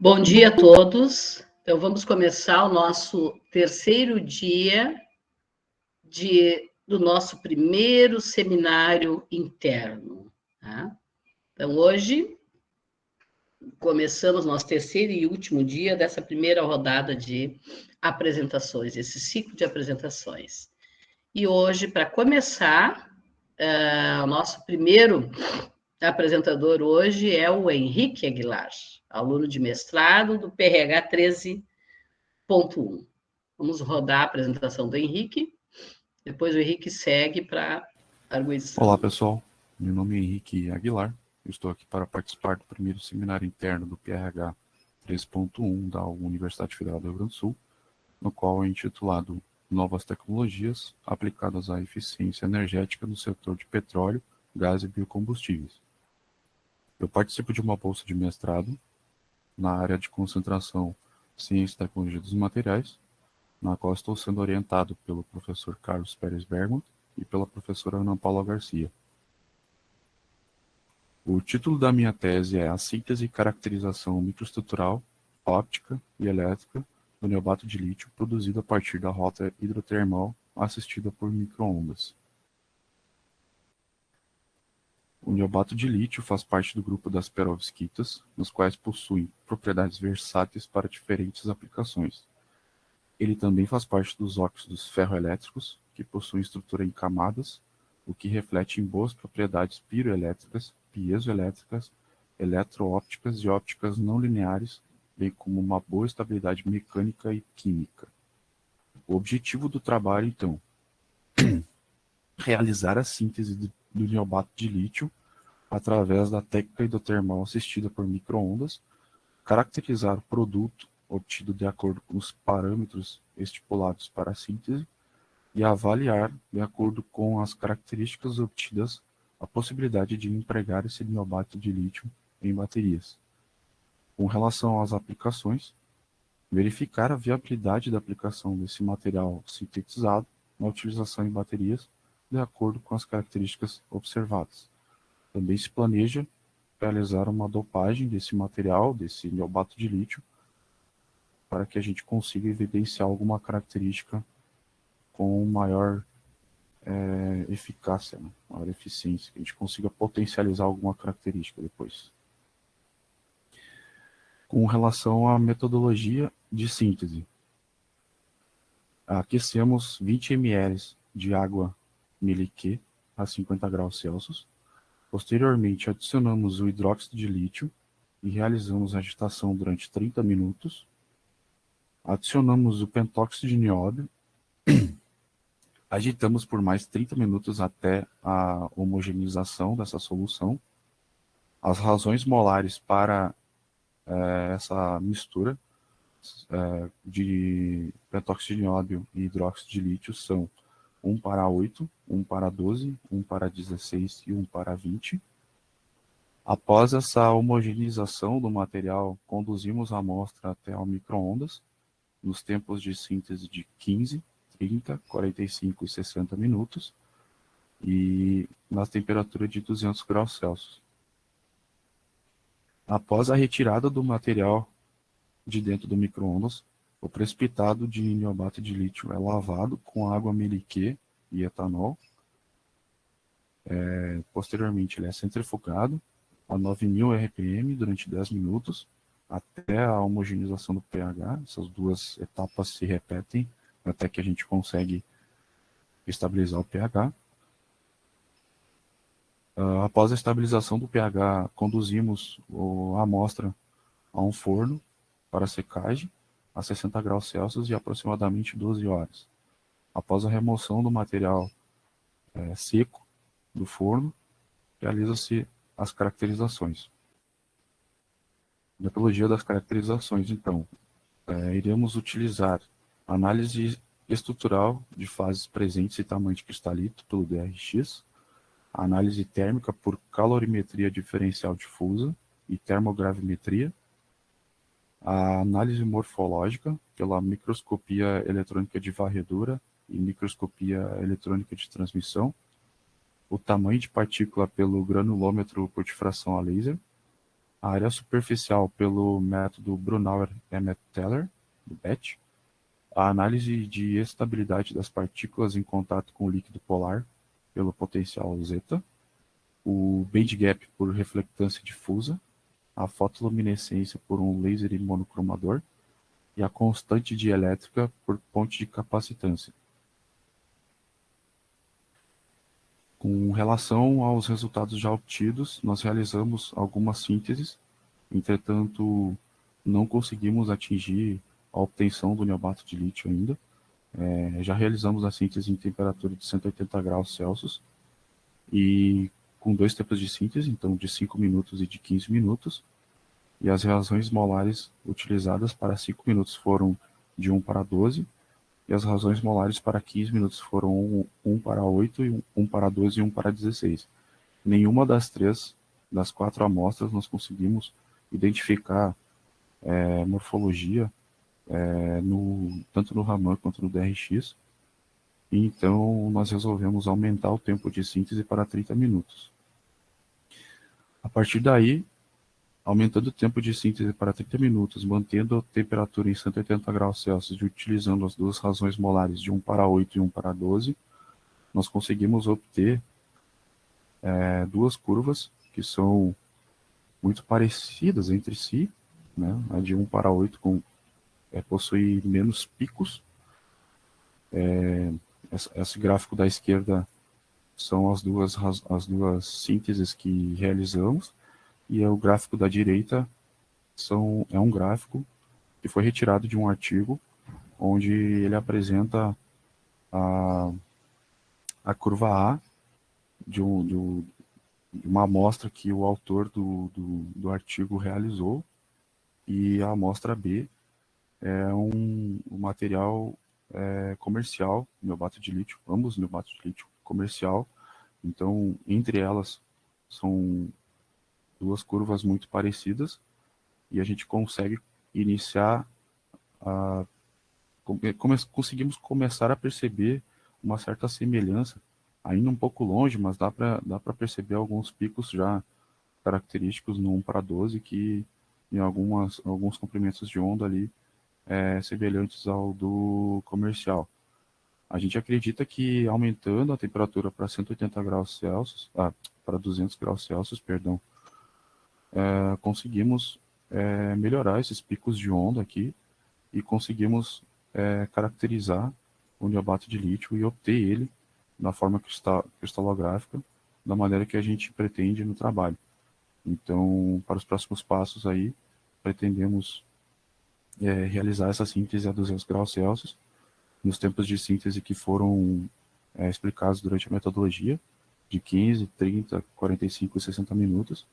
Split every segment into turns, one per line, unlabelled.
Bom dia a todos. Então, vamos começar o nosso terceiro dia do nosso primeiro seminário interno. Tá? Então, hoje, começamos nosso terceiro e último dia dessa primeira rodada de apresentações, esse ciclo de apresentações. E hoje, para começar, o nosso primeiro apresentador hoje é o Henrique Aguilar, aluno de mestrado do PRH 13.1. Vamos rodar a apresentação do Henrique, depois o Henrique segue para a arguição.
Olá, pessoal. Meu nome é Henrique Aguilar. Eu estou aqui para participar do primeiro seminário interno do PRH 3.1 da Universidade Federal do Rio Grande do Sul, no qual é intitulado Novas Tecnologias aplicadas à eficiência energética no setor de petróleo, gás e biocombustíveis. Eu participo de uma bolsa de mestrado na área de concentração Ciência e Tecnologia dos Materiais, na qual estou sendo orientado pelo professor Carlos Pérez Bergman e pela professora Ana Paula Garcia. O título da minha tese é A Síntese e Caracterização Microestrutural, Óptica e Elétrica do neobato de lítio produzido a partir da rota hidrotermal assistida por microondas. O neobato de lítio faz parte do grupo das perovskitas, nos quais possuem propriedades versáteis para diferentes aplicações. Ele também faz parte dos óxidos ferroelétricos, que possuem estrutura em camadas, o que reflete em boas propriedades piroelétricas, piezoelétricas, eletroópticas e ópticas não lineares, bem como uma boa estabilidade mecânica e química. O objetivo do trabalho, então, realizar a síntese do neobato de lítio através da técnica hidrotermal assistida por microondas, caracterizar o produto obtido de acordo com os parâmetros estipulados para a síntese e avaliar, de acordo com as características obtidas, a possibilidade de empregar esse neobato de lítio em baterias. Com relação às aplicações, verificar a viabilidade da aplicação desse material sintetizado na utilização em baterias, de acordo com as características observadas. Também se planeja realizar uma dopagem desse material, desse neobato de lítio, para que a gente consiga evidenciar alguma característica com maior eficácia, né? Maior eficiência, que a gente consiga potencializar alguma característica depois. Com relação à metodologia de síntese, aquecemos 20 ml de água Meilique a 50 graus Celsius. Posteriormente, adicionamos o hidróxido de lítio e realizamos a agitação durante 30 minutos. Adicionamos o pentóxido de nióbio, agitamos por mais 30 minutos até a homogeneização dessa solução. As razões molares para essa mistura de pentóxido de nióbio e hidróxido de lítio são 1 para 8, 1 para 12, 1 para 16 e 1 para 20. Após essa homogeneização do material, conduzimos a amostra até ao micro-ondas, nos tempos de síntese de 15, 30, 45 e 60 minutos, e na temperatura de 200 graus Celsius. Após a retirada do material de dentro do micro-ondas, o precipitado de neobato de lítio é lavado com água Meilique e etanol. Posteriormente, ele é centrifugado a 9.000 RPM durante 10 minutos, até a homogeneização do pH. Essas duas etapas se repetem até que a gente consegue estabilizar o pH. Após a estabilização do pH, conduzimos a amostra a um forno para secagem a 60 graus Celsius e aproximadamente 12 horas. Após a remoção do material seco do forno, realiza-se as caracterizações. Metodologia das caracterizações, então. Iremos utilizar análise estrutural de fases presentes e tamanho de cristalito pelo DRX, análise térmica por calorimetria diferencial difusa e termogravimetria, a análise morfológica pela microscopia eletrônica de varredura e microscopia eletrônica de transmissão, o tamanho de partícula pelo granulômetro por difração a laser, A área superficial pelo método Brunauer-Emmett-Teller, do BET, a análise de estabilidade das partículas em contato com o líquido polar pelo potencial zeta, o bandgap por reflectância difusa, a fotoluminescência por um laser monocromador e a constante dielétrica por ponte de capacitância. Com relação aos resultados já obtidos, nós realizamos algumas sínteses, entretanto, não conseguimos atingir a obtenção do neobato de lítio ainda. Já realizamos a síntese em temperatura de 180 graus Celsius e com 2 tempos de síntese, então de 5 minutos e de 15 minutos, e as reações molares utilizadas para 5 minutos foram de 1:12, e as reações molares para 15 minutos foram 1:8, 1:12 e 1:16. Nenhuma das 4 amostras nós conseguimos identificar morfologia, tanto no Raman quanto no DRX, e então nós resolvemos aumentar o tempo de síntese para 30 minutos. A partir daí, aumentando o tempo de síntese para 30 minutos, mantendo a temperatura em 180 graus Celsius e utilizando as 2 reações molares de 1:8 e 1:12, nós conseguimos obter 2 curvas que são muito parecidas entre si, né? A de 1:8 possui menos picos. Esse gráfico da esquerda são as duas sínteses que realizamos, e o gráfico da direita é um gráfico que foi retirado de um artigo onde ele apresenta a curva A de uma amostra que o autor do artigo realizou, e a amostra B é um material comercial, neobato de lítio, ambos neobatos de lítio comercial. Então, entre elas, são 2 curvas muito parecidas, e a gente consegue iniciar conseguimos começar a perceber uma certa semelhança, ainda um pouco longe, mas dá para perceber alguns picos já característicos no 1:12, que em alguns comprimentos de onda ali semelhantes ao do comercial. A gente acredita que aumentando a temperatura para 180 graus Celsius, para 200 graus Celsius, perdão, conseguimos melhorar esses picos de onda aqui e conseguimos caracterizar o neobato de lítio e obter ele na forma cristalográfica, da maneira que a gente pretende no trabalho. Então, para os próximos passos aí, pretendemos realizar essa síntese a 200 graus Celsius, nos tempos de síntese que foram explicados durante a metodologia, de 15, 30, 45 e 60 minutos,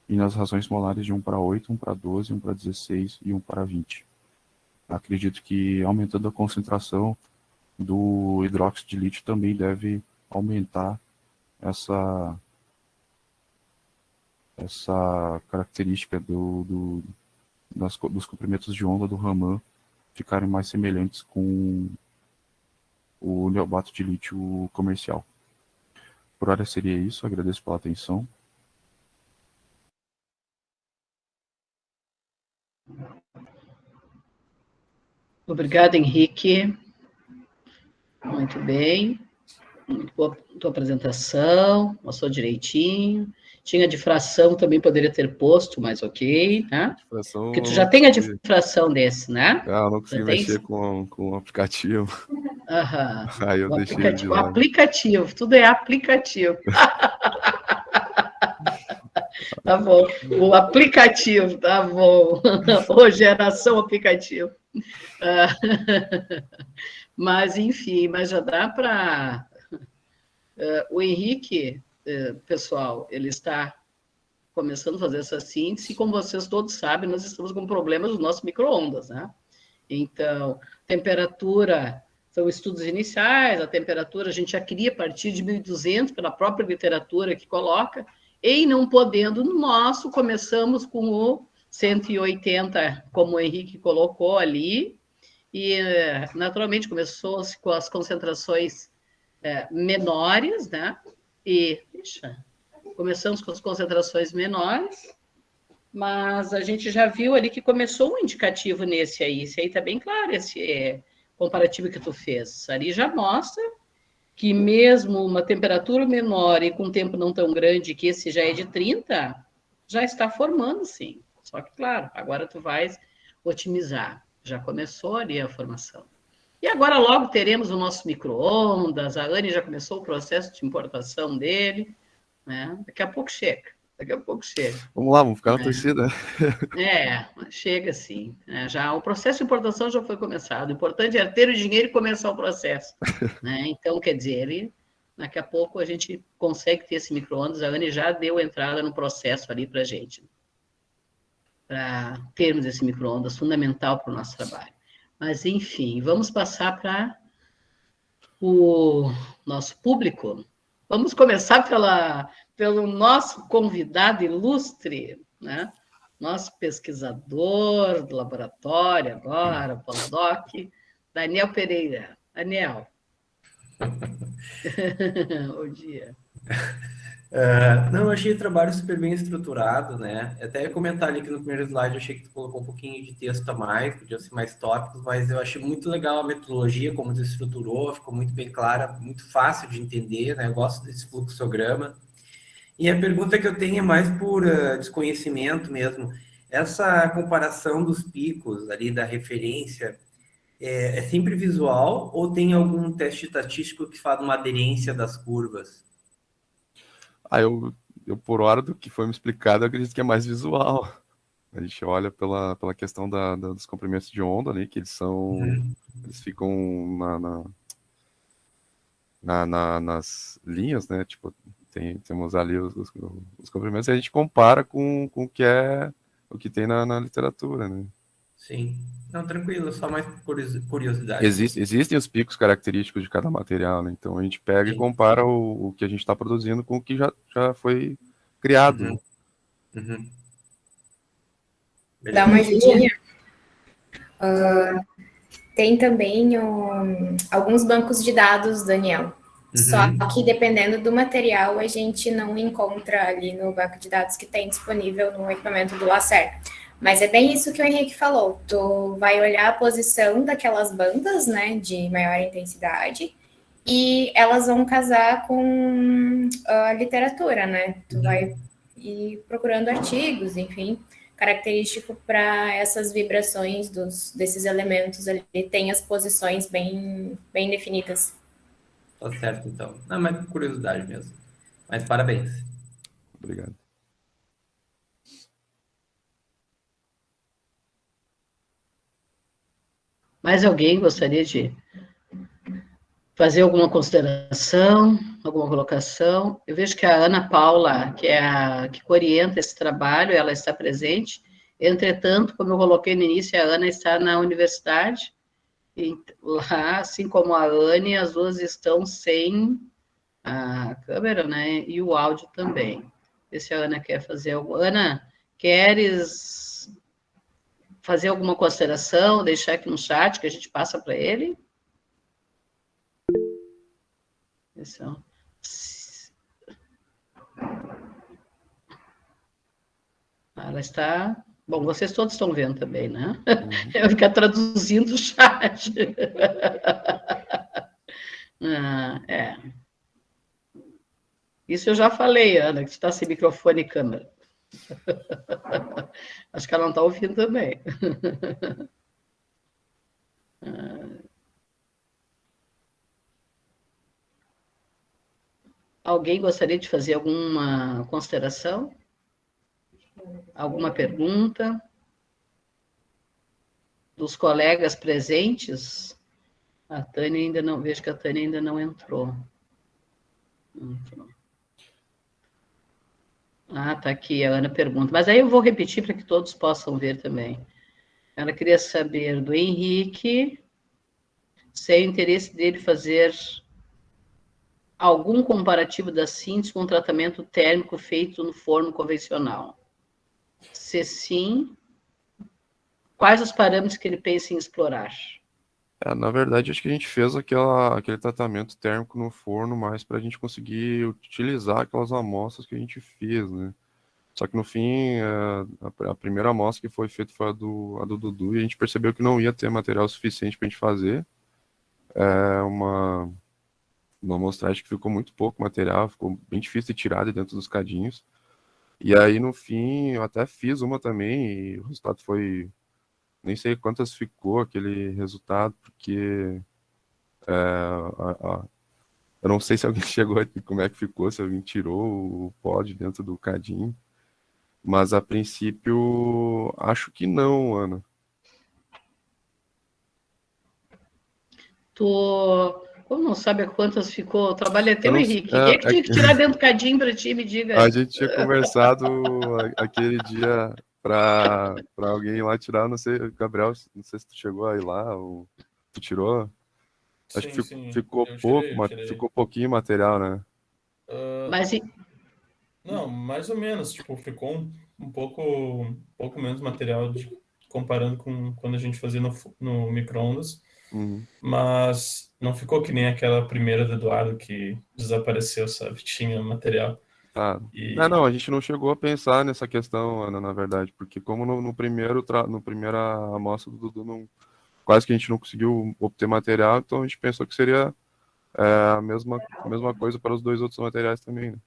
e nas reações molares de 1:8, 1:12, 1:16 e 1:20. Acredito que aumentando a concentração do hidróxido de lítio também deve aumentar essa característica dos comprimentos de onda do Raman ficarem mais semelhantes com o neobato de lítio comercial. Por hora seria isso, agradeço pela atenção.
Obrigada, Henrique. Muito bem. Muito boa tua apresentação, mostrou direitinho. Tinha difração, também poderia ter posto, mas ok, né?
Difração,
porque tu já tem a difração desse, né?
Eu não consegui mexer com o aplicativo.
Aham.
Aí eu deixei ele de lado.
O aplicativo, tudo é aplicativo. Tá bom, o aplicativo, tá bom. Ou geração aplicativo. Mas, enfim, mas já dá para... o Henrique, pessoal, ele está começando a fazer essa síntese, e como vocês todos sabem, nós estamos com problemas nos nossos micro-ondas, né? Então, temperatura, são estudos iniciais, a temperatura a gente já queria a partir de 1.200, pela própria literatura que coloca, e não podendo no nosso, começamos com o 180, como o Henrique colocou ali, e naturalmente começou com as concentrações menores, né? E, começamos com as concentrações menores, mas a gente já viu ali que começou um indicativo nesse aí. Esse aí está bem claro, esse comparativo que tu fez. Ali já mostra que mesmo uma temperatura menor e com um tempo não tão grande, que esse já é de 30, já está formando, sim. Só que, claro, agora tu vais otimizar. Já começou ali a formação. E agora logo teremos o nosso micro-ondas, a Anne já começou o processo de importação dele, né? Daqui a pouco chega, daqui a pouco chega.
Vamos lá, vamos ficar na torcida.
Chega sim. Já, o processo de importação já foi começado. O importante é ter o dinheiro e começar o processo. Né? Então, quer dizer, daqui a pouco a gente consegue ter esse micro-ondas. A Anne já deu entrada no processo ali para a gente, para termos esse micro-ondas fundamental para o nosso trabalho. Mas, enfim, vamos passar para o nosso público. Vamos começar pelo nosso convidado ilustre, né? Nosso pesquisador do laboratório agora, pós-doc, Daniel Pereira. Daniel. Bom dia.
Não, eu achei o trabalho super bem estruturado, né? Até ia comentar ali que no primeiro slide eu achei que tu colocou um pouquinho de texto a mais, podia ser mais tópicos, mas eu achei muito legal a metodologia, como tu estruturou, ficou muito bem clara, muito fácil de entender, né? Eu gosto desse fluxograma. E a pergunta que eu tenho é mais por desconhecimento mesmo. Essa comparação dos picos ali da referência é sempre visual ou tem algum teste estatístico que faz uma aderência das curvas?
Eu, por hora do que foi me explicado, eu acredito que é mais visual. A gente olha pela questão dos comprimentos de onda, né, que eles ficam nas linhas, né, tipo, temos ali os comprimentos, e a gente compara com o que tem na literatura, né.
Sim. Não, tranquilo, só mais curiosidade mesmo.
Existem os picos característicos de cada material, né, então a gente pega e
Sim.
compara o que a gente está produzindo com o que já foi criado, né.
Uhum.
Dá
Beleza.
uma ajudinha. Tem também alguns bancos de dados, Daniel. Só que dependendo do material, a gente não encontra ali no banco de dados que tem disponível no equipamento do Lacer. Mas é bem isso que o Henrique falou. Tu vai olhar a posição daquelas bandas, né, de maior intensidade, e elas vão casar com a literatura, né? Tu vai ir procurando artigos, enfim, característico para essas vibrações desses elementos ali, tem as posições bem definidas.
Tá certo, então. Não, mas curiosidade mesmo. Mas parabéns.
Obrigado.
Mais alguém gostaria de fazer alguma consideração, alguma colocação? Eu vejo que a Ana Paula, que é a que orienta esse trabalho, ela está presente. Entretanto, como eu coloquei no início, a Ana está na universidade, e lá, assim como a Anne, as duas estão sem a câmera, né? E o áudio também. Vê se a Ana quer fazer algo. Ana, queres fazer alguma consideração, deixar aqui no chat que a gente passa para ele? Ela está. Bom, vocês todos estão vendo também, né? Eu vou ficar traduzindo o chat. É. Isso eu já falei, Ana, que está sem microfone e câmera. Acho que ela não está ouvindo também. Alguém gostaria de fazer alguma consideração? Alguma pergunta? Dos colegas presentes? A Tânia ainda não, vejo que a Tânia ainda não entrou. Ah, tá aqui, a Ana pergunta. Mas aí eu vou repetir para que todos possam ver também. Ela queria saber do Henrique, se é o interesse dele fazer algum comparativo da síntese com o tratamento térmico feito no forno convencional. Se sim, quais os parâmetros que ele pensa em explorar?
Na verdade, acho que a gente fez aquele tratamento térmico no forno mais para a gente conseguir utilizar aquelas amostras que a gente fez, né? Só que no fim, a primeira amostra que foi feita foi a do Dudu, e a gente percebeu que não ia ter material suficiente para a gente fazer. Uma amostragem que ficou muito pouco material, ficou bem difícil de tirar de dentro dos cadinhos. E aí, no fim, eu até fiz uma também, e o resultado foi... Nem sei quantas ficou aquele resultado, porque eu não sei se alguém chegou aqui, como é que ficou, se alguém tirou o pó de dentro do cadinho. Mas, a princípio, acho que não, Ana.
Como não sabe a quantas ficou? O trabalho é
Eu
teu,
não,
Henrique. Quem é que tinha que tirar dentro do cadinho para ti? Me
a
diga.
gente tinha conversado aquele dia para alguém ir lá tirar, não sei, Gabriel, não sei se tu chegou aí lá, ou tu tirou? Acho que
Sim, sim,
ficou
eu
pouco,
tirei, eu tirei.
ficou pouquinho material, né?
Ah,
Mas
não, mais ou menos, tipo, ficou um pouco menos material comparando com quando a gente fazia no micro-ondas,
Uhum.
mas não ficou que nem aquela primeira do Eduardo que desapareceu, sabe? Tinha material.
Tá.
E
Não, a gente não chegou a pensar nessa questão, Ana, na verdade, porque como no primeira amostra do Dudu, quase que a gente não conseguiu obter material, então a gente pensou que seria a mesma coisa para os dois outros materiais também, né?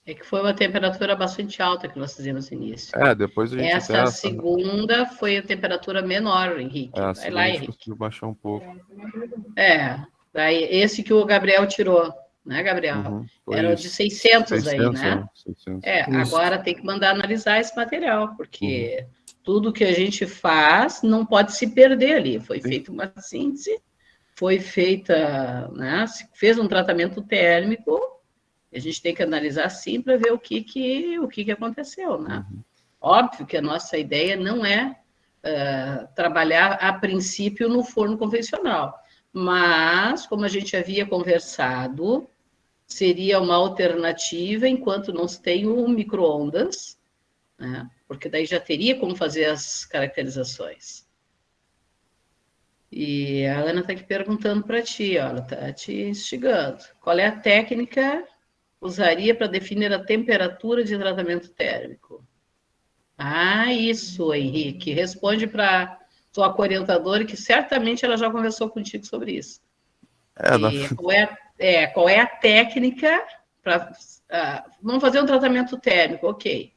é que foi uma temperatura bastante alta que nós fizemos no início.
Depois a gente até,
Essa segunda foi a temperatura menor, Henrique.
a
Vai
segunda
lá,
a gente
Henrique.
conseguiu baixar um pouco.
Daí esse que o Gabriel tirou, né, Gabriel?
Uhum.
Era
Foi
de 600 aí,
600,
né?
600.
Isso.
Agora tem que mandar analisar esse material,
Uhum.
porque tudo que a gente faz não pode se perder ali. Foi
Sim.
feita uma síntese, foi feita, né? Se fez um tratamento térmico, a gente tem que analisar sim para ver o que aconteceu, né?
Uhum.
Óbvio que a nossa ideia não é trabalhar a princípio no forno convencional, mas como a gente havia conversado, seria uma alternativa enquanto não se tem o micro-ondas, né? Porque daí já teria como fazer as caracterizações. E a Ana está aqui perguntando para ti, ó, ela está te instigando. Qual é a técnica usaria para definir a temperatura de tratamento térmico? Isso, Henrique. Responde para tua orientadora, que certamente ela já conversou contigo sobre isso.
Na-
E qual é a técnica para. Vamos fazer um tratamento térmico, ok.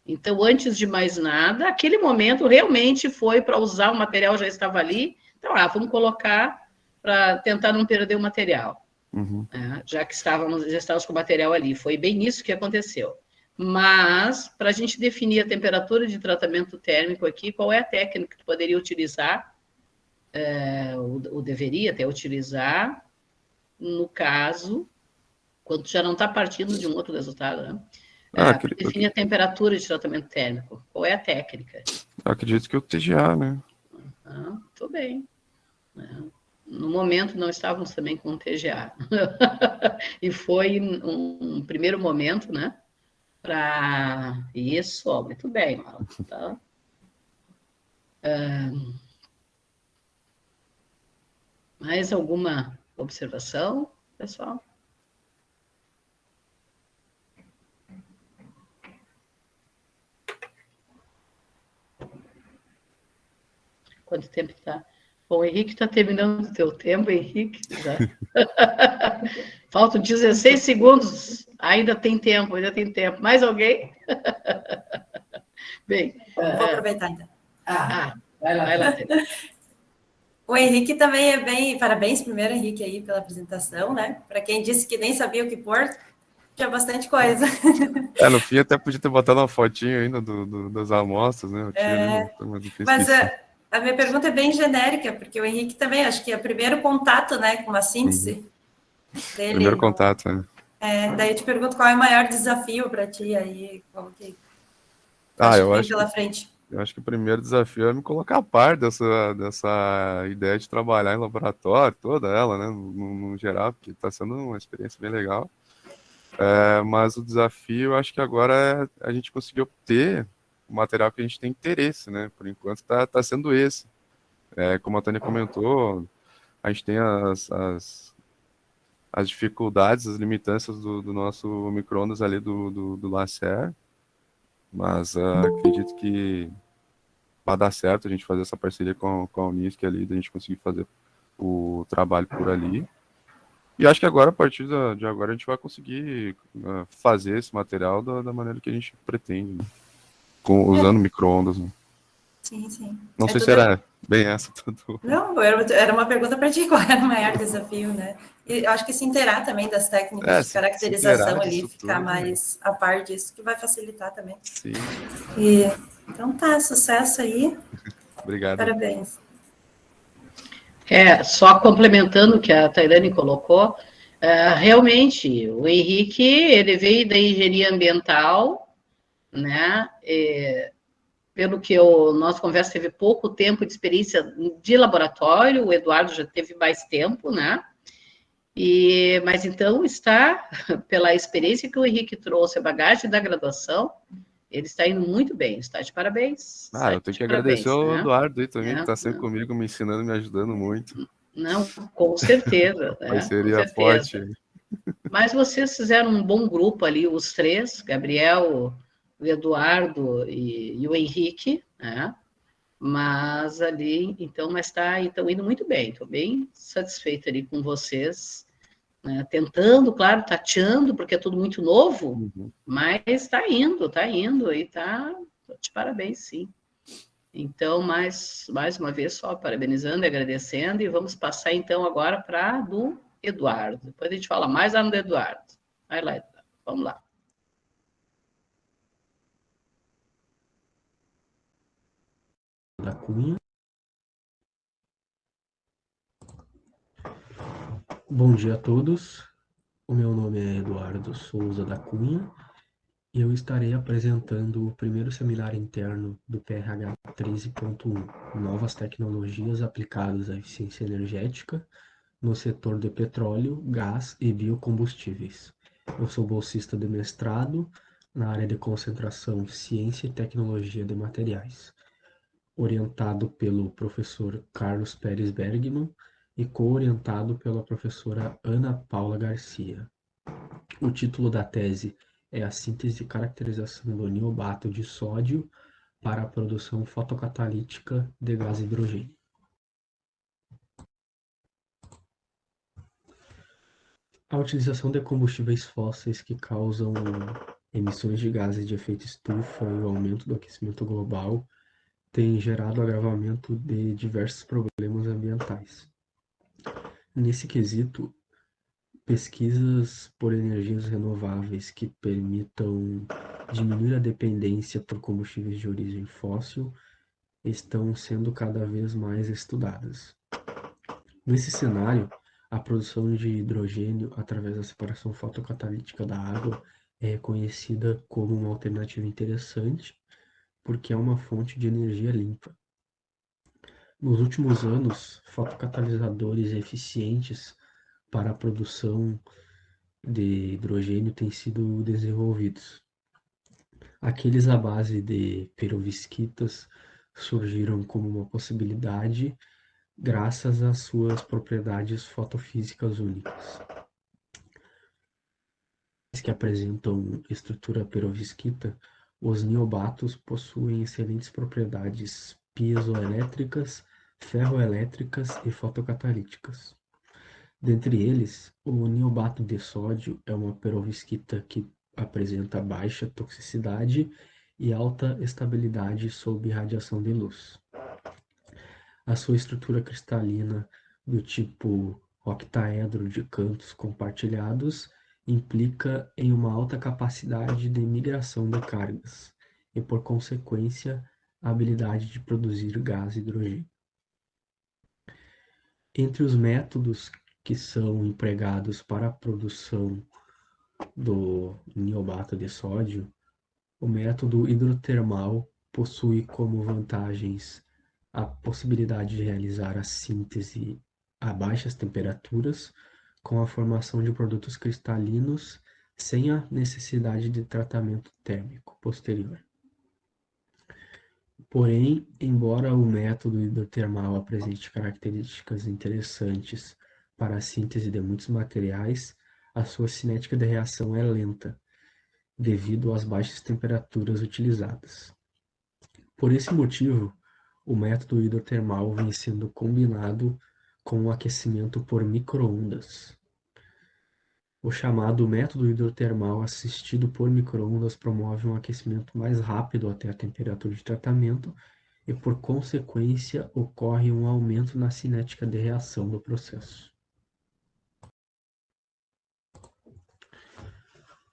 Então, antes de mais nada, aquele momento realmente foi para usar o material, já estava ali. Então, vamos colocar para tentar não perder o material.
Uhum.
Já que já estávamos com o material ali. Foi bem isso que aconteceu. Mas, para a gente definir a temperatura de tratamento térmico aqui, qual é a técnica que tu poderia utilizar, ou deveria até utilizar, no caso, quando já não está partindo de um outro resultado, né? Para definir a temperatura de tratamento térmico. Qual é a técnica?
Acredito que o TGA, né?
Tudo bem. No momento, não estávamos também com o TGA. E foi um primeiro momento, né? Para isso, ó, muito bem, Mauro, tá? Mais alguma observação, pessoal? Quanto tempo está? Bom, o Henrique está terminando o teu tempo, Henrique. Já. Faltam 16 segundos. Ainda tem tempo, ainda tem tempo. Mais alguém? Bem.
Vou aproveitar então.
Vai lá.
O Henrique também é bem... Parabéns primeiro, Henrique, aí pela apresentação, né? Para quem disse que nem sabia o que pôr, tinha bastante coisa.
No fim até podia ter botado uma fotinho ainda das amostras, né?
Mas a minha pergunta é bem genérica, porque o Henrique também, acho que é o primeiro contato, né, com uma síntese dele.
Primeiro contato, né?
Daí eu te pergunto qual é o maior desafio para ti aí, como que pela frente.
Eu acho que o primeiro desafio é me colocar a par dessa ideia de trabalhar em laboratório, toda ela, né, no geral, porque está sendo uma experiência bem legal. Mas o desafio, eu acho que agora a gente conseguir obter o material que a gente tem interesse, né? Por enquanto está sendo esse. Como a Tânia comentou, a gente tem as dificuldades, as limitâncias do nosso micro-ondas ali do Lacer, Mas acredito que vai dar certo a gente fazer essa parceria com a Unisc ali, da gente conseguir fazer o trabalho por ali. E acho que agora, a partir de agora, a gente vai conseguir fazer esse material da maneira que a gente pretende, né? Usando micro-ondas, né?
Sim, sim.
Não sei se era bem essa tudo.
Não, era uma pergunta para ti, qual era o maior desafio, né? E acho que se inteirar também das técnicas de caracterização ali, ficar
tudo,
mais a par disso, que vai facilitar também.
Sim.
Então tá, sucesso aí.
Obrigado.
Parabéns.
Só complementando o que a Tairane colocou, realmente, o Henrique, ele veio da engenharia ambiental, né? Pelo que nossa conversa teve pouco tempo de experiência de laboratório, o Eduardo já teve mais tempo, né? Mas então está, pela experiência que o Henrique trouxe, a bagagem da graduação, ele está indo muito bem, está de parabéns.
Eu tenho que agradecer ao Eduardo aí também, que está sempre comigo, me ensinando, me ajudando muito.
Não, com certeza.
Parceria forte.
Mas vocês fizeram um bom grupo ali, os três, Gabriel, o Eduardo e o Henrique, né? Mas ali, então, estão indo muito bem, estou bem satisfeita ali com vocês, né? Tentando, claro, tateando, porque é tudo muito novo, mas está indo, e está de parabéns, sim. Então, mais uma vez, só parabenizando e agradecendo, e vamos passar, então, agora para do Eduardo. Depois a gente fala mais lá no do Eduardo. Vai lá, Eduardo. Vamos lá.
Da Cunha. Bom dia a todos. O meu nome é Eduardo Souza da Cunha e eu estarei apresentando o primeiro seminário interno do PRH 13.1, Novas Tecnologias Aplicadas à Eficiência Energética no setor de petróleo, gás e biocombustíveis. Eu sou bolsista de mestrado na área de concentração Ciência e Tecnologia de Materiais, orientado pelo professor Carlos Pérez Bergman e co-orientado pela professora Ana Paula Garcia. O título da tese é a síntese e caracterização do niobato de sódio para a produção fotocatalítica de gás hidrogênio. A utilização de combustíveis fósseis que causam emissões de gases de efeito estufa e o aumento do aquecimento global tem gerado agravamento de diversos problemas ambientais. Nesse quesito, pesquisas por energias renováveis que permitam diminuir a dependência por combustíveis de origem fóssil estão sendo cada vez mais estudadas. Nesse cenário, a produção de hidrogênio através da separação fotocatalítica da água é reconhecida como uma alternativa interessante, porque é uma fonte de energia limpa. Nos últimos anos, fotocatalisadores eficientes para a produção de hidrogênio têm sido desenvolvidos. Aqueles à base de perovskitas surgiram como uma possibilidade graças às suas propriedades fotofísicas únicas. Que apresentam estrutura perovskita, os niobatos possuem excelentes propriedades piezoelétricas, ferroelétricas e fotocatalíticas. Dentre eles, o niobato de sódio é uma perovskita que apresenta baixa toxicidade e alta estabilidade sob radiação de luz. A sua estrutura cristalina do tipo octaedro de cantos compartilhados implica em uma alta capacidade de migração de cargas e, por consequência, a habilidade de produzir gás hidrogênio. Entre os métodos que são empregados para a produção do niobato de sódio, o método hidrotermal possui como vantagens a possibilidade de realizar a síntese a baixas temperaturas, com a formação de produtos cristalinos sem a necessidade de tratamento térmico posterior. Porém, embora o método hidrotermal apresente características interessantes para a síntese de muitos materiais, a sua cinética de reação é lenta devido às baixas temperaturas utilizadas. Por esse motivo, o método hidrotermal vem sendo combinado com o aquecimento por microondas. O chamado método hidrotermal assistido por microondas promove um aquecimento mais rápido até a temperatura de tratamento e, por consequência, ocorre um aumento na cinética de reação do processo.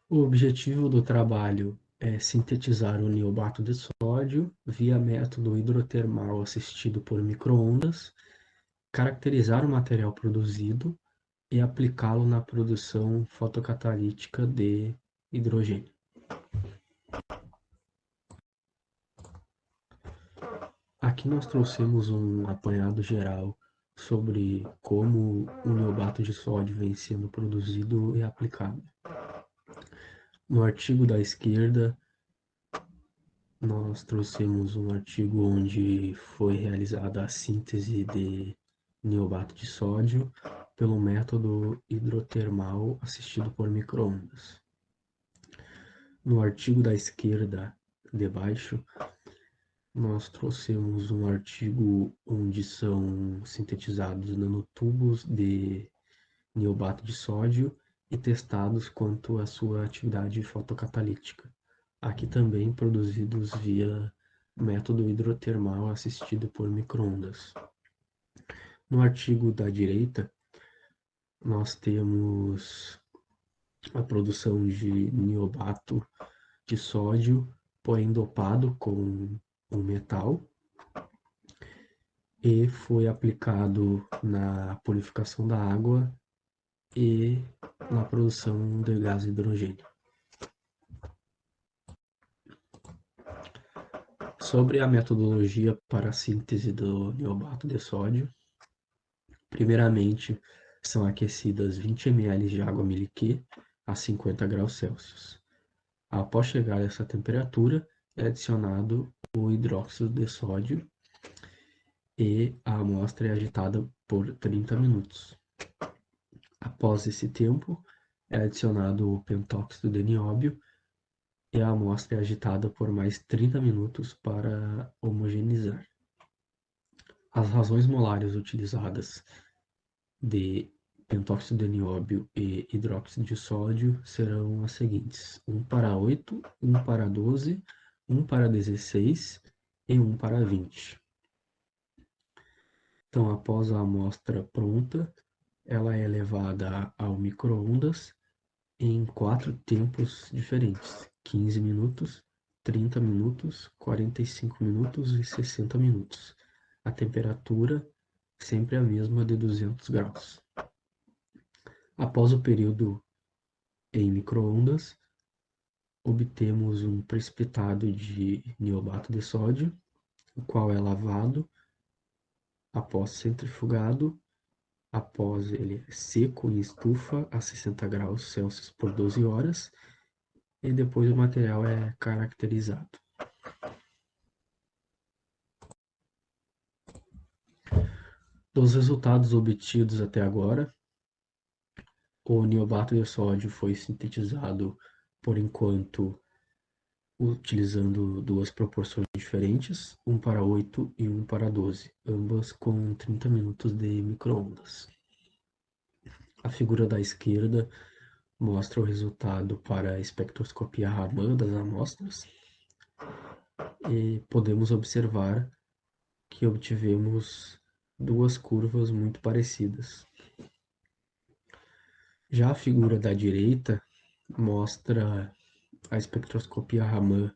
O objetivo do trabalho é sintetizar o niobato de sódio via método hidrotermal assistido por microondas, caracterizar o material produzido e aplicá-lo na produção fotocatalítica de hidrogênio. Aqui nós trouxemos um apanhado geral sobre como o niobato de sódio vem sendo produzido e aplicado. No artigo da esquerda, nós trouxemos um artigo onde foi realizada a síntese de niobato de sódio pelo método hidrotermal assistido por microondas. No artigo da esquerda, de baixo, nós trouxemos um artigo onde são sintetizados nanotubos de niobato de sódio e testados quanto à sua atividade fotocatalítica. Aqui também produzidos via método hidrotermal assistido por microondas. No artigo da direita, nós temos a produção de niobato de sódio, porém dopado com um metal, e foi aplicado na purificação da água e na produção de gás hidrogênio. Sobre a metodologia para a síntese do niobato de sódio, primeiramente são aquecidas 20 ml de água miliquê a 50 graus Celsius. Após chegar a essa temperatura, é adicionado o hidróxido de sódio e a amostra é agitada por 30 minutos. Após esse tempo, é adicionado o pentóxido de nióbio e a amostra é agitada por mais 30 minutos para homogeneizar. As razões molares utilizadas de pentóxido de nióbio e hidróxido de sódio serão as seguintes: 1:8, 1:12, 1:16 e 1:20. Então, após a amostra pronta, ela é levada ao micro-ondas em 4 tempos diferentes: 15 minutos, 30 minutos, 45 minutos e 60 minutos. A temperatura sempre a mesma de 200 graus. Após o período em micro-ondas, obtemos um precipitado de niobato de sódio, o qual é lavado após centrifugado, após ele é seco em estufa a 60 graus Celsius por 12 horas, e depois o material é caracterizado. Dos resultados obtidos até agora, o niobato de sódio foi sintetizado, por enquanto, utilizando duas proporções diferentes, 1:8 e 1:12, ambas com 30 minutos de micro-ondas. A figura da esquerda mostra o resultado para a espectroscopia Raman das amostras e podemos observar que obtivemos duas curvas muito parecidas. Já a figura da direita mostra a espectroscopia Raman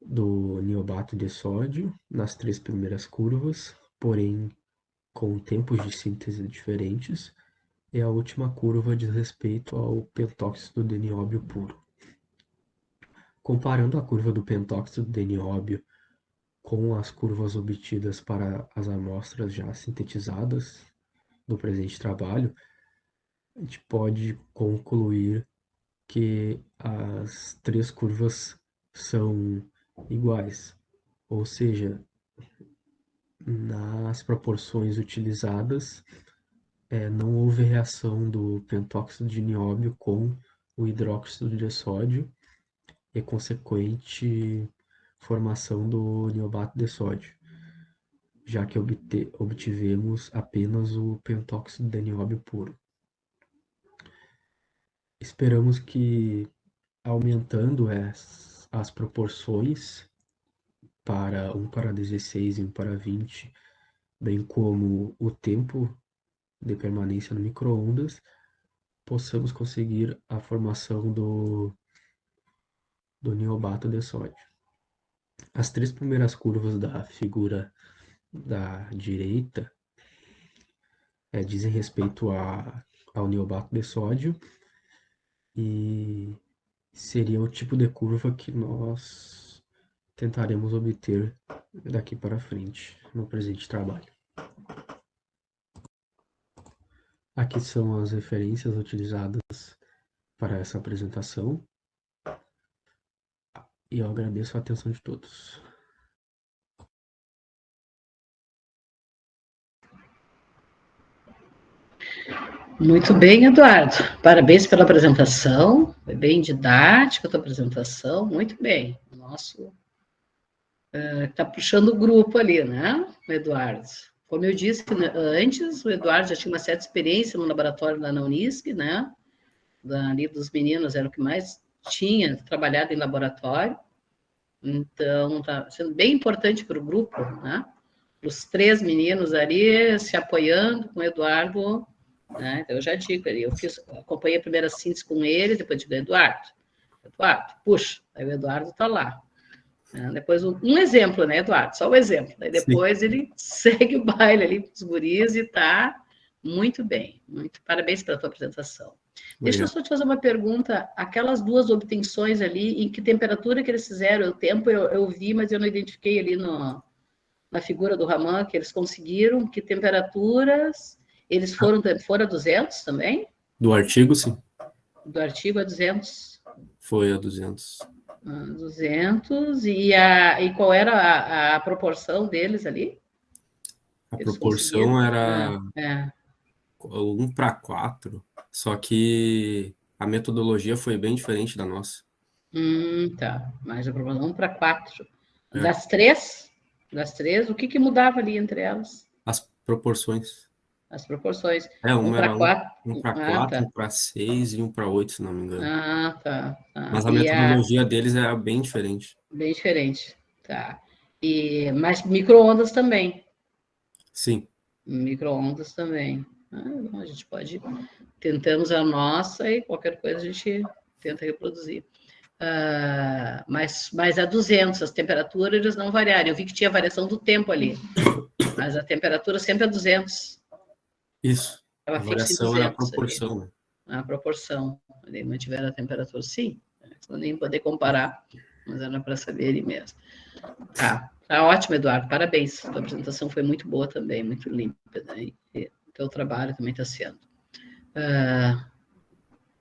do niobato de sódio nas 3 primeiras curvas, porém com tempos de síntese diferentes, e a última curva diz respeito ao pentóxido de nióbio puro. Comparando a curva do pentóxido de nióbio com as curvas obtidas para as amostras já sintetizadas no presente trabalho, a gente pode concluir que as 3 curvas são iguais, ou seja, nas proporções utilizadas, não houve reação do pentóxido de nióbio com o hidróxido de sódio, e consequente formação do niobato de sódio, já que obtivemos apenas o pentóxido de nióbio puro. Esperamos que, aumentando as proporções para 1 para 16 e 1 para 20, bem como o tempo de permanência no micro-ondas, possamos conseguir a formação do niobato de sódio. As 3 primeiras curvas da figura da direita dizem respeito ao niobato de sódio e seria o tipo de curva que nós tentaremos obter daqui para frente no presente trabalho. Aqui são as referências utilizadas para essa apresentação e eu agradeço a atenção de todos.
Muito bem, Eduardo. Parabéns pela apresentação. Foi bem didática a tua apresentação. Muito bem. O nosso está puxando o grupo ali, né, o Eduardo? Como eu disse antes, o Eduardo já tinha uma certa experiência no laboratório lá na Unisc, né? Ali dos meninos era o que mais tinha trabalhado em laboratório. Então, está sendo bem importante para o grupo, né? Os 3 meninos ali se apoiando com o Eduardo, né? Então, eu já digo ali, acompanhei a primeira síntese com ele, depois digo, Eduardo, puxa, aí o Eduardo está lá. Depois, um exemplo, né, Eduardo? Só um exemplo. Daí depois ele segue o baile ali com os guris e está muito bem. Parabéns pela tua apresentação. Deixa eu só te fazer uma pergunta. Aquelas 2 obtenções ali, em que temperatura que eles fizeram? O tempo eu vi, mas eu não identifiquei ali na figura do Raman, que eles conseguiram. Que temperaturas? Eles foram a 200 também?
Do artigo, sim.
Do artigo a 200?
Foi a 200.
200. E qual era a proporção deles ali?
A proporção era 1 para 4, só que a metodologia foi bem diferente da nossa.
Tá. Mas a proporção 1 para 4. Das três, o que mudava ali entre elas?
As proporções.
As proporções.
1
para
era
4.
1 para 4,
Tá.
1 para 6 e 1 para 8, se não me engano.
Tá.
Mas a metodologia deles era bem diferente.
Bem diferente. Tá. Mas micro-ondas também.
Sim.
Micro-ondas também. Bom, a gente pode... Tentamos a nossa e qualquer coisa a gente tenta reproduzir. Mas a 200, as temperaturas eles não variaram. Eu vi que tinha variação do tempo ali. Mas a temperatura sempre é 200.
Isso.
Ela
a variação era a proporção,
ali.
Né?
A proporção. Ali mantiveram a temperatura, sim. Não nem poder comparar, mas era para saber ali mesmo. Tá ótimo, Eduardo. Parabéns. A tua apresentação foi muito boa também, muito límpida. E o teu trabalho também está sendo.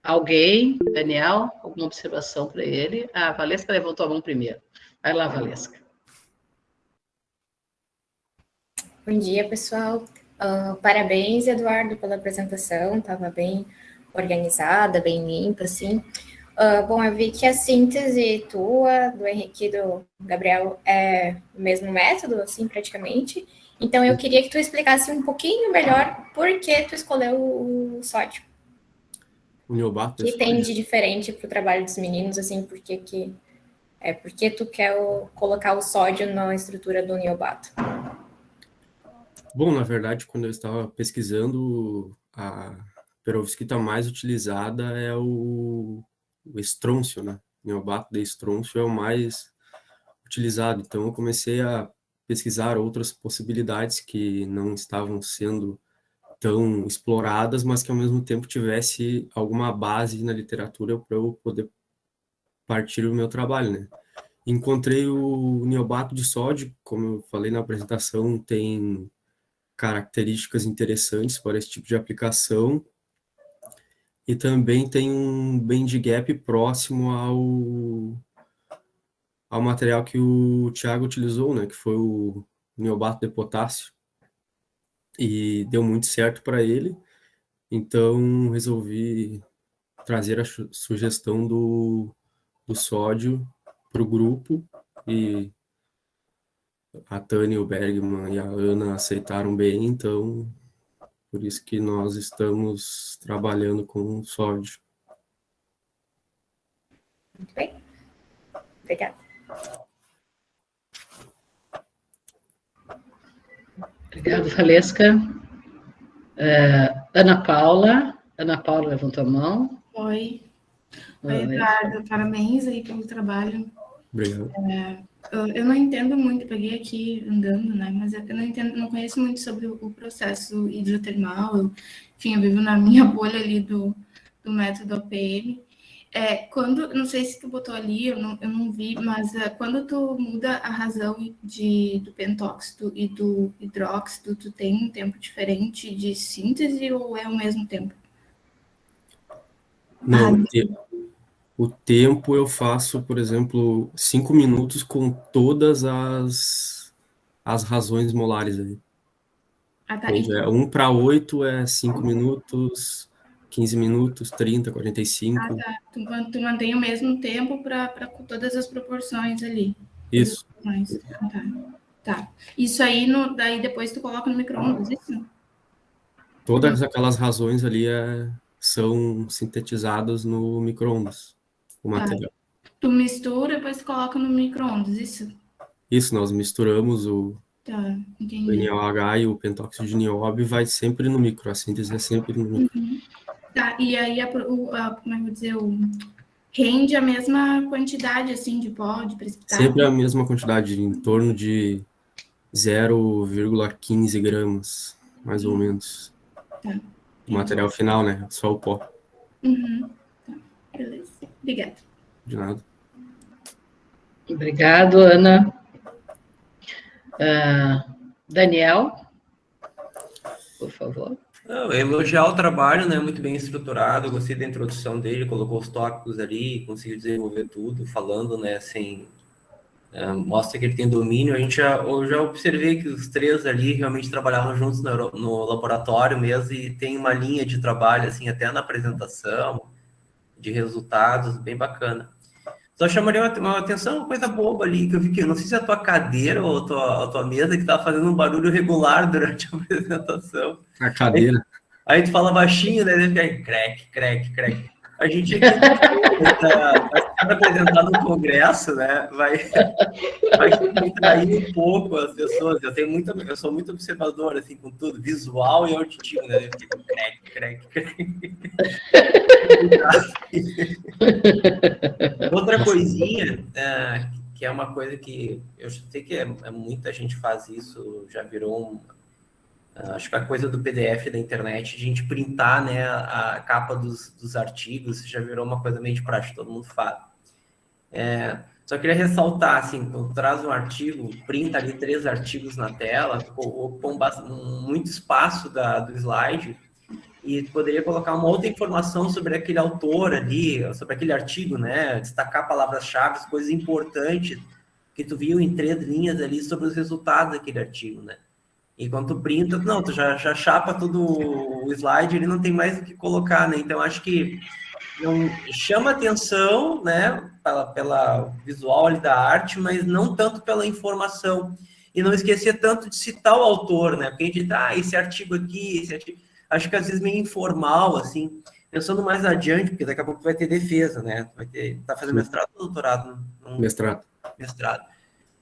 Alguém, Daniel, alguma observação para ele? A Valesca levantou a mão primeiro. Vai lá, Valesca.
Bom dia, pessoal. Parabéns, Eduardo, pela apresentação. Estava bem organizada, bem limpa, assim. Bom, eu vi que a síntese tua, do Henrique e do Gabriel, é o mesmo método, assim, praticamente. Então, eu queria que tu explicasse um pouquinho melhor por que tu escolheu o sódio.
O niobato.
O que tem de diferente para o trabalho dos meninos, assim, por que tu quer colocar o sódio na estrutura do niobato?
Bom, na verdade, quando eu estava pesquisando, a perovskita mais utilizada é o estrôncio, né? O niobato de estrôncio é o mais utilizado. Então, eu comecei a pesquisar outras possibilidades que não estavam sendo tão exploradas, mas que ao mesmo tempo tivesse alguma base na literatura para eu poder partir o meu trabalho, né? Encontrei o niobato de sódio, como eu falei na apresentação, tem características interessantes para esse tipo de aplicação e também tem um band gap próximo ao material que o Thiago utilizou, né? Que foi o niobato de potássio. E deu muito certo para ele, então resolvi trazer a sugestão do do sódio para o grupo, e a Tânia, o Bergman e a Ana aceitaram bem, então por isso que nós estamos trabalhando com sódio.
Muito bem. Obrigada.
Obrigado, Valesca. Ana Paula levantou a mão.
Oi, Eduardo, parabéns aí pelo trabalho.
Obrigado.
Eu não entendo muito, peguei aqui andando, né? Mas eu não entendo, não conheço muito sobre o processo hidrotermal. Enfim, eu vivo na minha bolha ali do método OPM. Não sei se tu botou ali, eu não vi, mas quando tu muda a razão do pentóxido e do hidróxido, tu tem um tempo diferente de síntese ou é o mesmo tempo?
Não, o tempo eu faço, por exemplo, 5 minutos com todas as razões molares aí.
Tá.
1 para 8 é 5 minutos, 15 minutos, 30, 45.
Tá. Tu mantém o mesmo tempo para todas as proporções ali.
Isso.
Tá. Isso aí, daí depois tu coloca no micro-ondas, isso?
Todas aquelas razões ali são sintetizadas no micro-ondas, o material.
Tu mistura e depois tu coloca no micro-ondas, isso?
Isso, nós misturamos o
Entendi.
NaOH e o pentóxido de nióbio, vai sempre no micro, a síntese é sempre no micro.
Tá, e aí, como é que eu vou dizer, rende a mesma quantidade, assim, de pó, de precipitado?
Sempre a mesma quantidade, em torno de 0,15 gramas, mais ou menos.
Tá.
O material final, né? Só o pó.
Tá, beleza. Obrigada.
De nada.
Obrigado, Ana. Daniel, por favor.
Elogiar o trabalho, né? Muito bem estruturado. Eu gostei da introdução dele, colocou os tópicos ali, conseguiu desenvolver tudo, falando, né? Mostra que ele tem domínio. Eu já observei que os três ali realmente trabalhavam juntos no laboratório mesmo, e tem uma linha de trabalho, assim, até na apresentação, de resultados, bem bacana. Só chamaria uma atenção, uma coisa boba ali, que eu vi que, eu não sei se é a tua cadeira ou a tua mesa que estava fazendo um barulho regular durante a apresentação.
A cadeira.
Aí tu fala baixinho, né? Crack. A gente aqui está sendo apresentado no congresso, né? Vai distrair um pouco as pessoas. Eu sou muito observador, assim, com tudo, visual e auditivo, né? Crack. Outra coisinha, que é uma coisa que eu sei que muita gente faz isso, já virou acho que a coisa do PDF da internet, de a gente printar, né, a capa dos artigos, já virou uma coisa meio de praxe, todo mundo faz. Só queria ressaltar, assim, quando traz um artigo, printa ali 3 artigos na tela, ocupam muito espaço do slide, e poderia colocar uma outra informação sobre aquele autor ali, sobre aquele artigo, né, destacar palavras-chave, coisas importantes que tu viu em 3 linhas ali sobre os resultados daquele artigo, né. E quando tu printa, não, tu já chapa todo o slide, ele não tem mais o que colocar, né? Então, acho que chama atenção, né, pela visual ali da arte, mas não tanto pela informação. E não esquecer tanto de citar o autor, né? Porque a gente diz, esse artigo aqui, esse artigo... Acho que às vezes meio informal, assim, pensando mais adiante, porque daqui a pouco vai ter defesa, né? Tá fazendo mestrado ou doutorado?
Mestrado.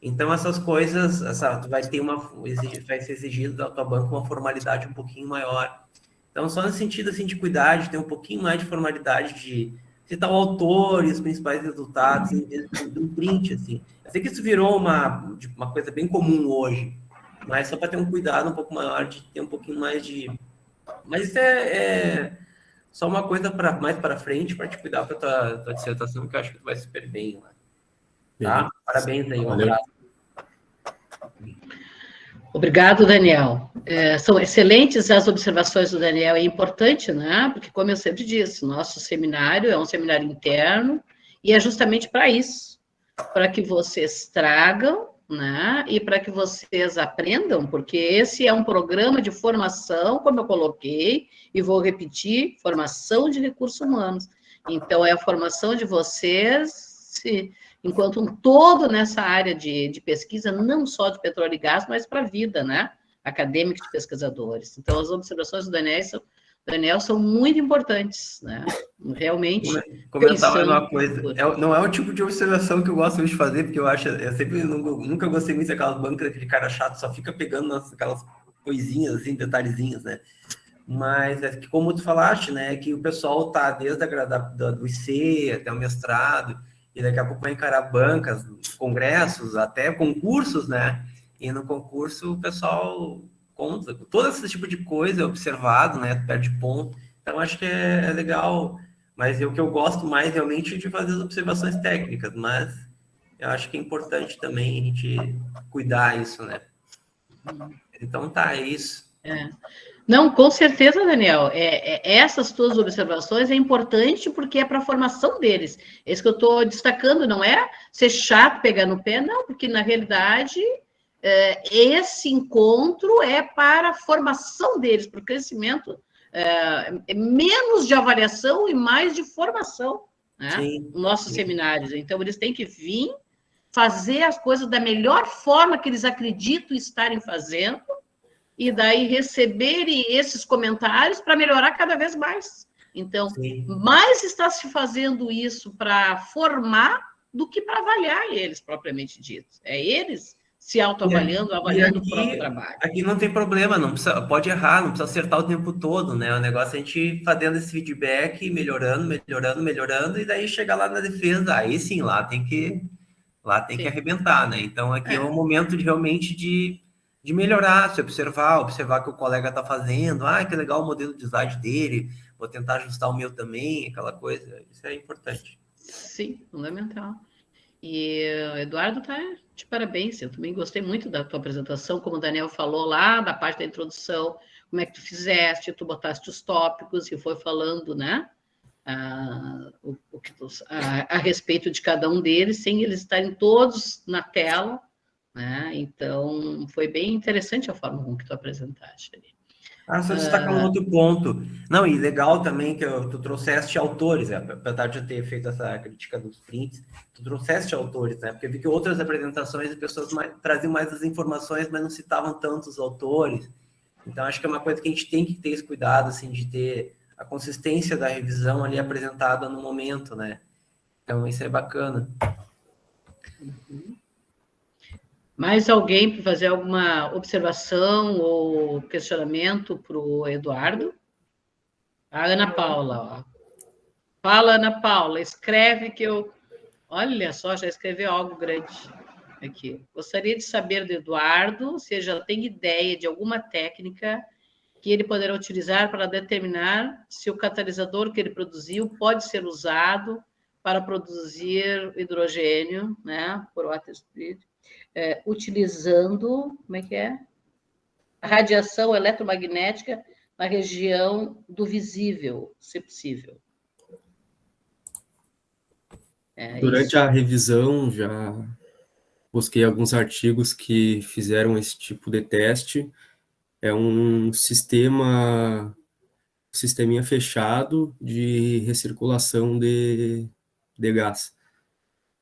Então, essas coisas, vai ser exigido da tua banca uma formalidade um pouquinho maior. Então, só no sentido, assim, de cuidar, de ter um pouquinho mais de formalidade, de citar o autor e os principais resultados, em vez de um print, assim. Eu sei que isso virou uma coisa bem comum hoje, mas só para ter um cuidado um pouco maior, de ter um pouquinho mais de... Mas isso é só uma coisa mais para frente, para te cuidar para tua dissertação, que eu acho que tu vai super bem, né? Tá? Parabéns aí, um abraço.
Obrigado, Daniel. São excelentes as observações do Daniel, é importante, né? Porque, como eu sempre disse, nosso seminário é um seminário interno e é justamente para isso, para que vocês tragam, né? E para que vocês aprendam, porque esse é um programa de formação, como eu coloquei, e vou repetir, formação de recursos humanos. Então, é a formação de vocês se enquanto um todo nessa área de pesquisa, não só de petróleo e gás, mas para a vida, né? Acadêmicos e pesquisadores. Então, as observações do Daniel são muito importantes, né? Realmente.
Comentar mais uma coisa. Não é o tipo de observação que eu gosto de fazer, porque eu sempre nunca gostei muito daquelas bancas daquele cara chato, só fica pegando aquelas coisinhas, assim, detalhezinhos, né? Mas é que, como tu falaste, né, que o pessoal tá desde do IC até o mestrado, e daqui a pouco vai encarar bancas, congressos, até concursos, né? E no concurso o pessoal conta todo esse tipo de coisa é observado, né? Perde ponto. Então acho que é legal, mas o que eu gosto mais realmente é de fazer as observações técnicas, mas eu acho que é importante também a gente cuidar isso, né? Então tá, é isso.
Não, com certeza, Daniel. Essas tuas observações é importante porque é para a formação deles. É isso que eu estou destacando, não é ser chato, pegar no pé, não, porque na realidade esse encontro é para a formação deles, para o crescimento, menos de avaliação e mais de formação, né? Nossos seminários. Então, eles têm que vir fazer as coisas da melhor forma que eles acreditam estarem fazendo, e daí receberem esses comentários para melhorar cada vez mais. Então, mais está se fazendo isso para formar do que para avaliar eles, propriamente dito. É eles se autoavaliando, avaliando o próprio trabalho.
Aqui não tem problema, não precisa, pode errar, não precisa acertar o tempo todo, né? O negócio é a gente fazendo esse feedback, melhorando, e daí chegar lá na defesa, aí sim, lá tem que arrebentar, né? Então, aqui é um momento realmente de melhorar, se observar o que o colega está fazendo. Que legal o modelo de slide dele, vou tentar ajustar o meu também, aquela coisa. Isso é importante.
Sim, fundamental. E o Eduardo está de parabéns. Eu também gostei muito da tua apresentação, como o Daniel falou lá, da parte da introdução, como é que tu fizeste, tu botaste os tópicos e foi falando, né? A respeito de cada um deles, sem eles estarem todos na tela, né? Então, foi bem interessante a forma como que tu apresentaste ali.
Só destacar um outro ponto. Não, e legal também que tu trouxeste autores, apesar de eu ter feito essa crítica dos prints, tu trouxeste autores, né? Porque eu vi que outras apresentações as pessoas traziam mais as informações, mas não citavam tanto os autores. Então, acho que é uma coisa que a gente tem que ter esse cuidado, assim, de ter a consistência da revisão ali apresentada no momento, né? Então, isso é bacana.
Mais alguém para fazer alguma observação ou questionamento para o Eduardo? A Ana Paula, ó. Fala, Ana Paula, escreve que eu... Olha só, já escreveu algo grande aqui. Gostaria de saber do Eduardo se já tem ideia de alguma técnica que ele poderá utilizar para determinar se o catalisador que ele produziu pode ser usado para produzir hidrogênio, né, por water speed, utilizando, como é que é? A radiação eletromagnética na região do visível, se possível.
Durante a revisão, já busquei alguns artigos que fizeram esse tipo de teste. É um sisteminha fechado de recirculação de gás,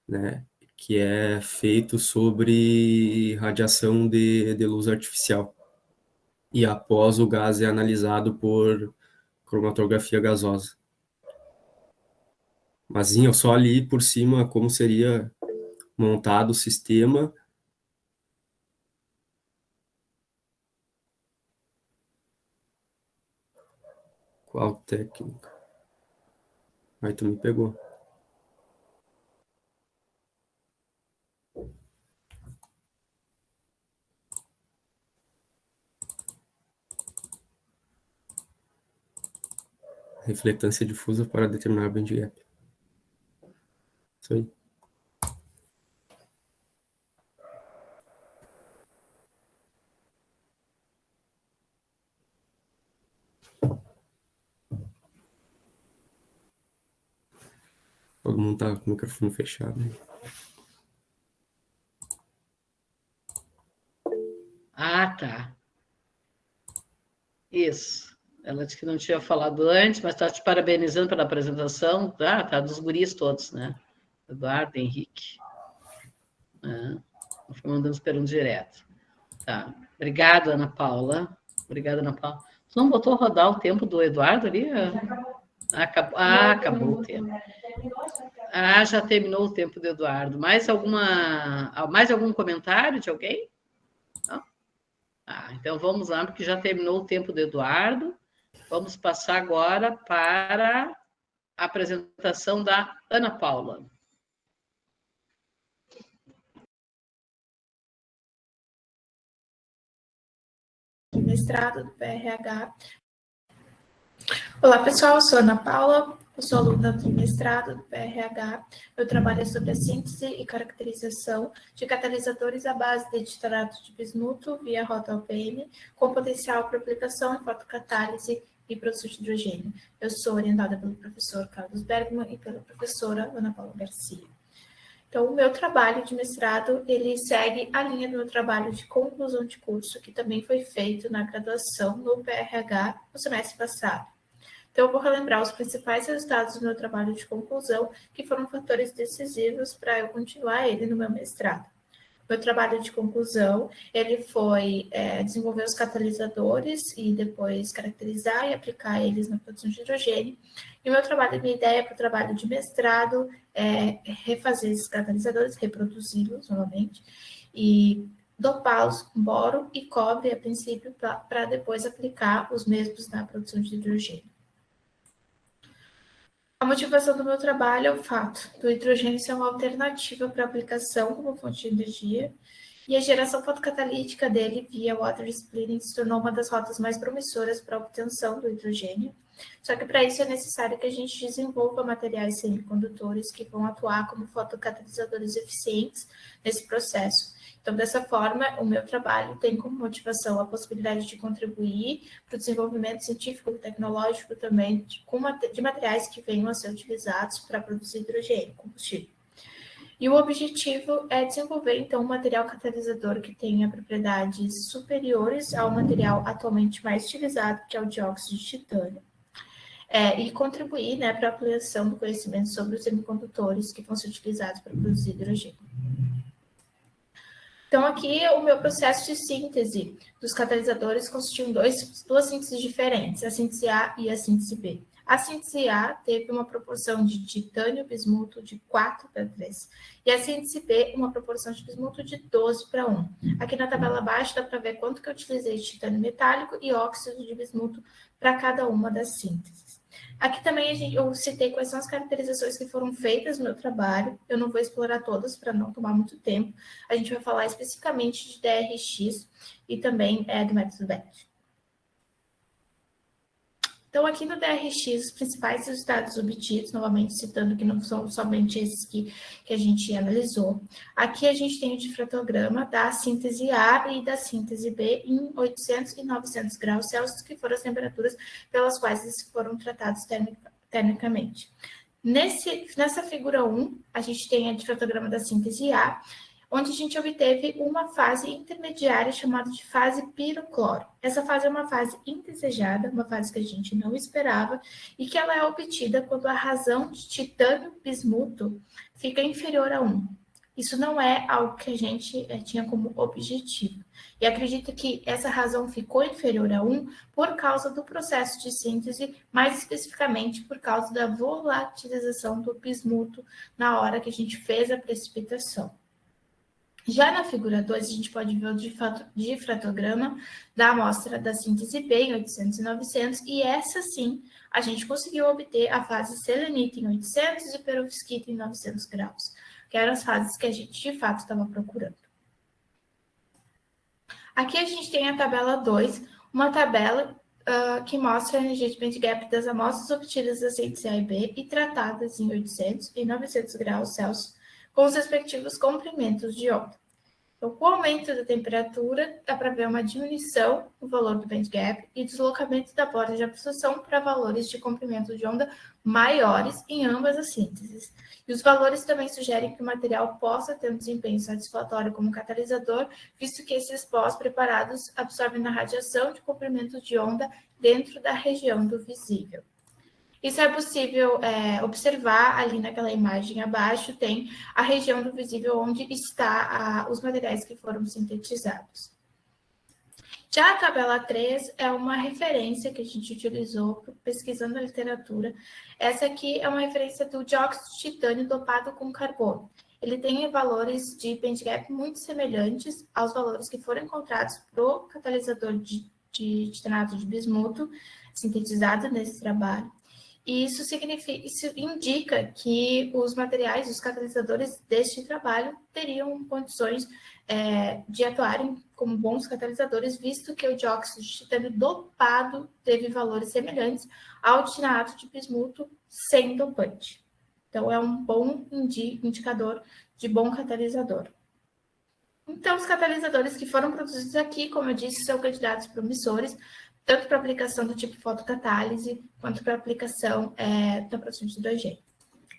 né? Que é feito sobre radiação de luz artificial. E após o gás é analisado por cromatografia gasosa. Mas eu só li por cima como seria montado o sistema. Qual técnica? Aí tu me pegou. Refletância difusa para determinar band gap. Isso aí. Todo mundo tá com o microfone fechado. Né?
Tá. Isso. Ela disse que não tinha falado antes, mas está te parabenizando pela apresentação. Tá dos guris todos, né? Eduardo, Henrique. Foi mandando as perguntas direto. Tá. Obrigada, Ana Paula. Obrigada, Ana Paula. Tu não botou rodar o tempo do Eduardo ali? Acabou o tempo. Já terminou o tempo do Eduardo. Mais algum comentário de alguém? Não? Então vamos lá, porque já terminou o tempo do Eduardo. Vamos passar agora para a apresentação da Ana Paula.
Mestrado do PRH. Olá, pessoal, eu sou Ana Paula, eu sou aluna do mestrado do PRH. Eu trabalho sobre a síntese e caracterização de catalisadores à base de titarato de bismuto via rota OPM, com potencial para aplicação em fotocatálise e produção de hidrogênio. Eu sou orientada pelo professor Carlos Bergman e pela professora Ana Paula Garcia. Então, o meu trabalho de mestrado, ele segue a linha do meu trabalho de conclusão de curso, que também foi feito na graduação no PRH no semestre passado. Então, eu vou relembrar os principais resultados do meu trabalho de conclusão, que foram fatores decisivos para eu continuar ele no meu mestrado. Meu trabalho de conclusão, ele foi desenvolver os catalisadores e depois caracterizar e aplicar eles na produção de hidrogênio. E o meu trabalho, minha ideia para o trabalho de mestrado é refazer esses catalisadores, reproduzi-los novamente, e dopá-los com boro e cobre, a princípio, para depois aplicar os mesmos na produção de hidrogênio. A motivação do meu trabalho é o fato do hidrogênio ser uma alternativa para aplicação como fonte de energia, e a geração fotocatalítica dele via water splitting se tornou uma das rotas mais promissoras para a obtenção do hidrogênio. Só que para isso é necessário que a gente desenvolva materiais semicondutores que vão atuar como fotocatalisadores eficientes nesse processo. Então, dessa forma, o meu trabalho tem como motivação a possibilidade de contribuir para o desenvolvimento científico e tecnológico também de materiais que venham a ser utilizados para produzir hidrogênio, combustível. E o objetivo é desenvolver, então, um material catalisador que tenha propriedades superiores ao material atualmente mais utilizado, que é o dióxido de titânio. E contribuir, para a ampliação do conhecimento sobre os semicondutores que vão ser utilizados para produzir hidrogênio. Então, aqui o meu processo de síntese dos catalisadores consistiu em duas sínteses diferentes, a síntese A e a síntese B. A síntese A teve uma proporção de titânio-bismuto de 4:3 e a síntese B uma proporção de bismuto de 12:1. Aqui na tabela abaixo dá para ver quanto que eu utilizei de titânio metálico e óxido de bismuto para cada uma das sínteses. Aqui também eu citei quais são as caracterizações que foram feitas no meu trabalho. Eu não vou explorar todas para não tomar muito tempo. A gente vai falar especificamente de DRX e também do método BET. Então, aqui no DRX, os principais resultados obtidos, novamente citando que não são somente esses que a gente analisou. Aqui a gente tem o difratograma da síntese A e da síntese B em 800 e 900 graus Celsius, que foram as temperaturas pelas quais eles foram tratados termicamente. Nessa figura 1, a gente tem o difratograma da síntese A, onde a gente obteve uma fase intermediária chamada de fase pirocloro. Essa fase é uma fase indesejada, uma fase que a gente não esperava, e que ela é obtida quando a razão de titânio-bismuto fica inferior a 1. Isso não é algo que a gente tinha como objetivo. E acredito que essa razão ficou inferior a 1 por causa do processo de síntese, mais especificamente por causa da volatilização do bismuto na hora que a gente fez a precipitação. Já na figura 2, a gente pode ver o difratograma da amostra da síntese B em 800 e 900, e essa sim, a gente conseguiu obter a fase selenita em 800 e perovskita em 900 graus, que eram as fases que a gente de fato estava procurando. Aqui a gente tem a tabela 2, uma tabela que mostra a energia de band gap das amostras obtidas da síntese A e B e tratadas em 800 e 900 graus Celsius, com os respectivos comprimentos de onda. Então, com o aumento da temperatura, dá para ver uma diminuição no valor do band gap e deslocamento da borda de absorção para valores de comprimento de onda maiores em ambas as sínteses. E os valores também sugerem que o material possa ter um desempenho satisfatório como catalisador, visto que esses pós preparados absorvem a radiação de comprimento de onda dentro da região do visível. Isso é possível observar ali naquela imagem abaixo, tem a região do visível onde está os materiais que foram sintetizados. Já a tabela 3 é uma referência que a gente utilizou pesquisando a literatura. Essa aqui é uma referência do dióxido de titânio dopado com carbono. Ele tem valores de band gap muito semelhantes aos valores que foram encontrados para o catalisador de titanato de bismuto, sintetizado nesse trabalho. E isso indica que os materiais, os catalisadores deste trabalho teriam condições de atuarem como bons catalisadores, visto que o dióxido de titânio dopado teve valores semelhantes ao titanato de bismuto sem dopante. Então, é um bom indicador de bom catalisador. Então, os catalisadores que foram produzidos aqui, como eu disse, são candidatos promissores, tanto para aplicação do tipo fotocatálise, quanto para aplicação da produção de hidrogênio.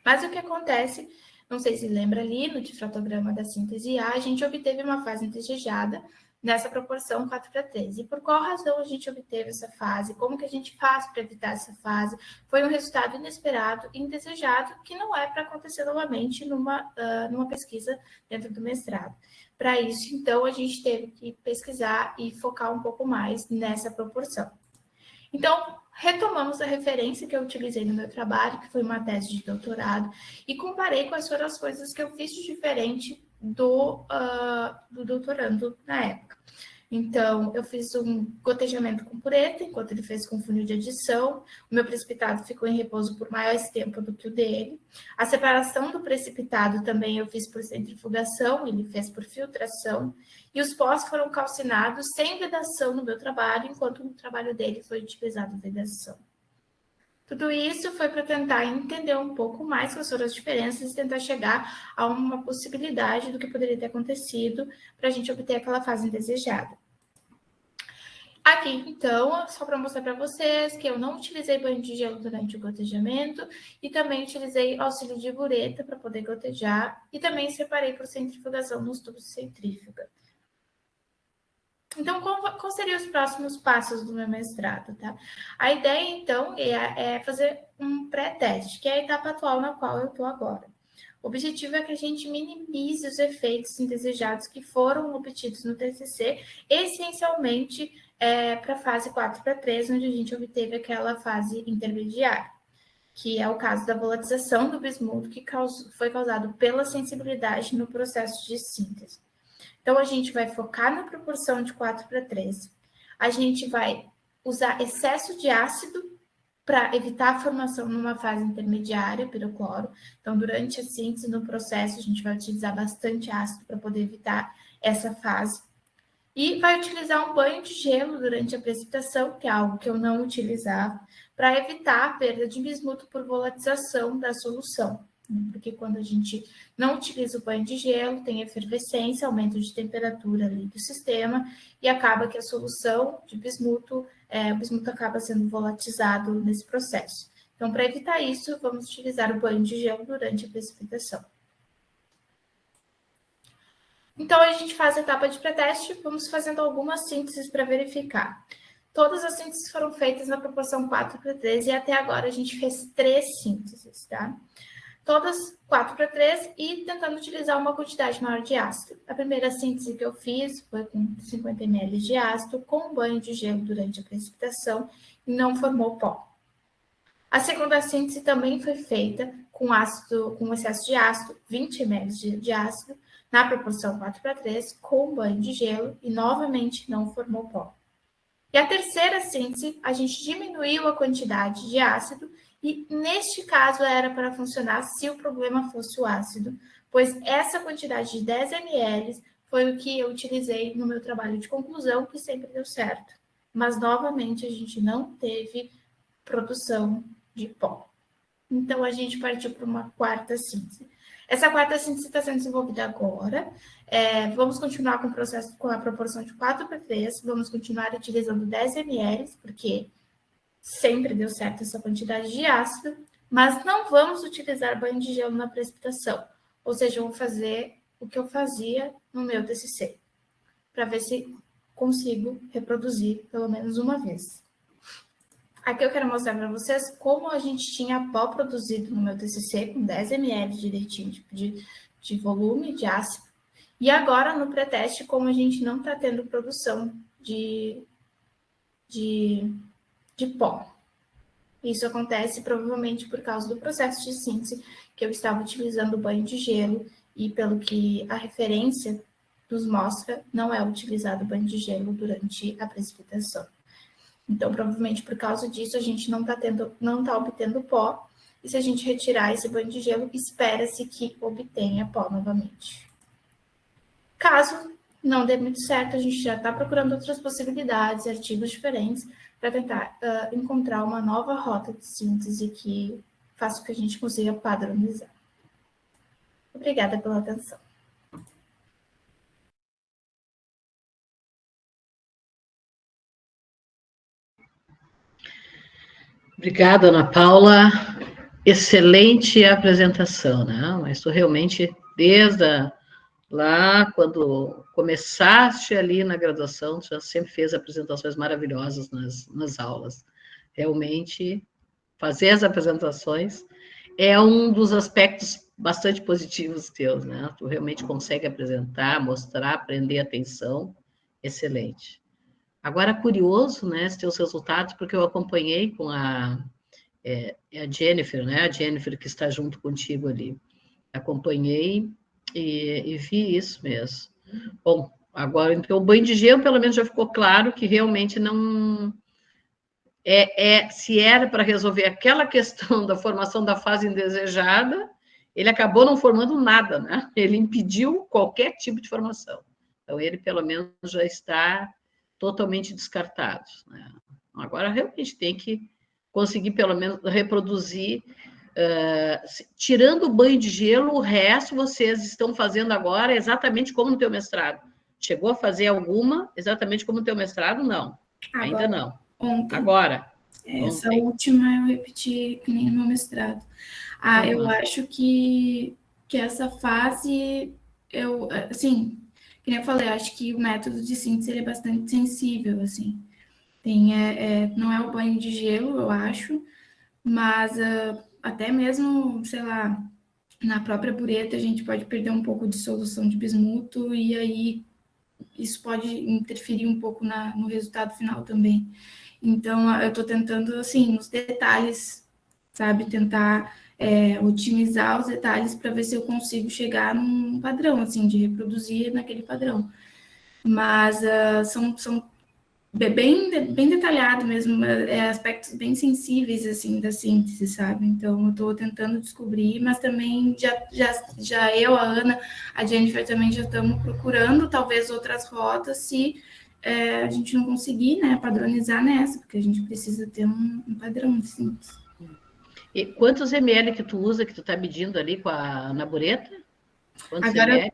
Mas o que acontece, não sei se lembra ali, no difratograma da síntese A, a gente obteve uma fase indesejada nessa proporção 4:3. E por qual razão a gente obteve essa fase? Como que a gente faz para evitar essa fase? Foi um resultado inesperado e indesejado, que não é para acontecer novamente numa pesquisa dentro do mestrado. Para isso, então, a gente teve que pesquisar e focar um pouco mais nessa proporção. Então, retomamos a referência que eu utilizei no meu trabalho, que foi uma tese de doutorado, e comparei quais foram as coisas que eu fiz de diferente do doutorando na época. Então, eu fiz um gotejamento com pureta, enquanto ele fez com funil de adição. O meu precipitado ficou em repouso por mais tempo do que o dele. A separação do precipitado também eu fiz por centrifugação, ele fez por filtração. E os pós foram calcinados sem vedação no meu trabalho, enquanto no trabalho dele foi utilizado vedação. Tudo isso foi para tentar entender um pouco mais quais foram as diferenças e tentar chegar a uma possibilidade do que poderia ter acontecido para a gente obter aquela fase indesejada. Aqui, então, só para mostrar para vocês que eu não utilizei banho de gelo durante o gotejamento e também utilizei auxílio de bureta para poder gotejar e também separei por centrifugação nos tubos de centrífuga. Então, quais seriam os próximos passos do meu mestrado, tá? A ideia, então, é fazer um pré-teste, que é a etapa atual na qual eu estou agora. O objetivo é que a gente minimize os efeitos indesejados que foram obtidos no TCC, essencialmente para a fase 4:3, onde a gente obteve aquela fase intermediária, que é o caso da volatização do bismuto, que foi causado pela sensibilidade no processo de síntese. Então, a gente vai focar na proporção de 4:3. A gente vai usar excesso de ácido para evitar a formação numa fase intermediária, pirocloro. Então, durante a síntese, no processo, a gente vai utilizar bastante ácido para poder evitar essa fase. E vai utilizar um banho de gelo durante a precipitação, que é algo que eu não utilizava, para evitar a perda de bismuto por volatização da solução. Porque quando a gente não utiliza o banho de gelo, tem efervescência, aumento de temperatura ali do sistema, e acaba que a solução de bismuto, o bismuto acaba sendo volatilizado nesse processo. Então, para evitar isso, vamos utilizar o banho de gelo durante a precipitação. Então, a gente faz a etapa de pré-teste, vamos fazendo algumas sínteses para verificar. Todas as sínteses foram feitas na proporção 4:3 e até agora a gente fez 3 sínteses, tá? Todas 4:3 e tentando utilizar uma quantidade maior de ácido. A primeira síntese que eu fiz foi com 50 ml de ácido com banho de gelo durante a precipitação e não formou pó. A segunda síntese também foi feita com excesso de ácido, 20 ml de ácido, na proporção 4:3, com banho de gelo e novamente não formou pó. E a terceira síntese, a gente diminuiu a quantidade de ácido e, neste caso, era para funcionar se o problema fosse o ácido, pois essa quantidade de 10 ml foi o que eu utilizei no meu trabalho de conclusão, que sempre deu certo. Mas, novamente, a gente não teve produção de pó. Então, a gente partiu para uma quarta síntese. Essa quarta síntese está sendo desenvolvida agora. Vamos continuar com o processo com a proporção de 4:3. Vamos continuar utilizando 10 ml, porque sempre deu certo essa quantidade de ácido, mas não vamos utilizar banho de gelo na precipitação. Ou seja, eu vou fazer o que eu fazia no meu TCC, para ver se consigo reproduzir pelo menos uma vez. Aqui eu quero mostrar para vocês como a gente tinha pó produzido no meu TCC com 10 ml de leitinho de volume, de ácido. E agora, no pré-teste, como a gente não está tendo produção de pó. Isso acontece provavelmente por causa do processo de síntese, que eu estava utilizando banho de gelo, e pelo que a referência nos mostra, não é utilizado banho de gelo durante a precipitação. Então, provavelmente por causa disso, a gente não está obtendo pó, e se a gente retirar esse banho de gelo, espera-se que obtenha pó novamente. Caso não dê muito certo, a gente já está procurando outras possibilidades, artigos diferentes, para tentar encontrar uma nova rota de síntese que faça com que a gente consiga padronizar. Obrigada pela atenção.
Obrigada, Ana Paula. Excelente apresentação, né? Mas tu realmente, lá, quando começaste ali na graduação, tu já sempre fez apresentações maravilhosas nas aulas. Realmente, fazer as apresentações é um dos aspectos bastante positivos teus, né? Tu realmente consegue apresentar, mostrar, prender atenção. Excelente. Agora, curioso, né, os teus resultados, porque eu acompanhei com a Jennifer, né? A Jennifer que está junto contigo ali. Acompanhei e vi isso mesmo. Bom, agora, então, o banho de gelo, pelo menos, já ficou claro que realmente não... se era para resolver aquela questão da formação da fase indesejada, ele acabou não formando nada, né? Ele impediu qualquer tipo de formação. Então, ele, pelo menos, já está totalmente descartado, né? Agora, realmente, tem que conseguir, pelo menos, reproduzir, tirando o banho de gelo, o resto vocês estão fazendo agora exatamente como no teu mestrado. Chegou a fazer alguma exatamente como no teu mestrado? Não, agora, ainda não.
Ontem.
Agora.
Essa última eu repeti que nem no meu mestrado. Eu acho que essa fase, assim, que nem eu falei, acho que o método de síntese ele é bastante sensível, assim. Não é o banho de gelo, eu acho, mas até mesmo, sei lá, na própria bureta a gente pode perder um pouco de solução de bismuto e aí isso pode interferir um pouco no resultado final também. Então, eu estou tentando, assim, nos detalhes, sabe, tentar otimizar os detalhes para ver se eu consigo chegar num padrão, assim, de reproduzir naquele padrão. Mas são bem detalhado mesmo, aspectos bem sensíveis, assim, da síntese, sabe? Então, eu estou tentando descobrir, mas também já eu, a Ana, a Jennifer também já estamos procurando, talvez, outras rotas, se a gente não conseguir, né, padronizar nessa, porque a gente precisa ter um padrão de síntese.
E quantos ml que tu usa, que tu está medindo ali na bureta? Quantos ml?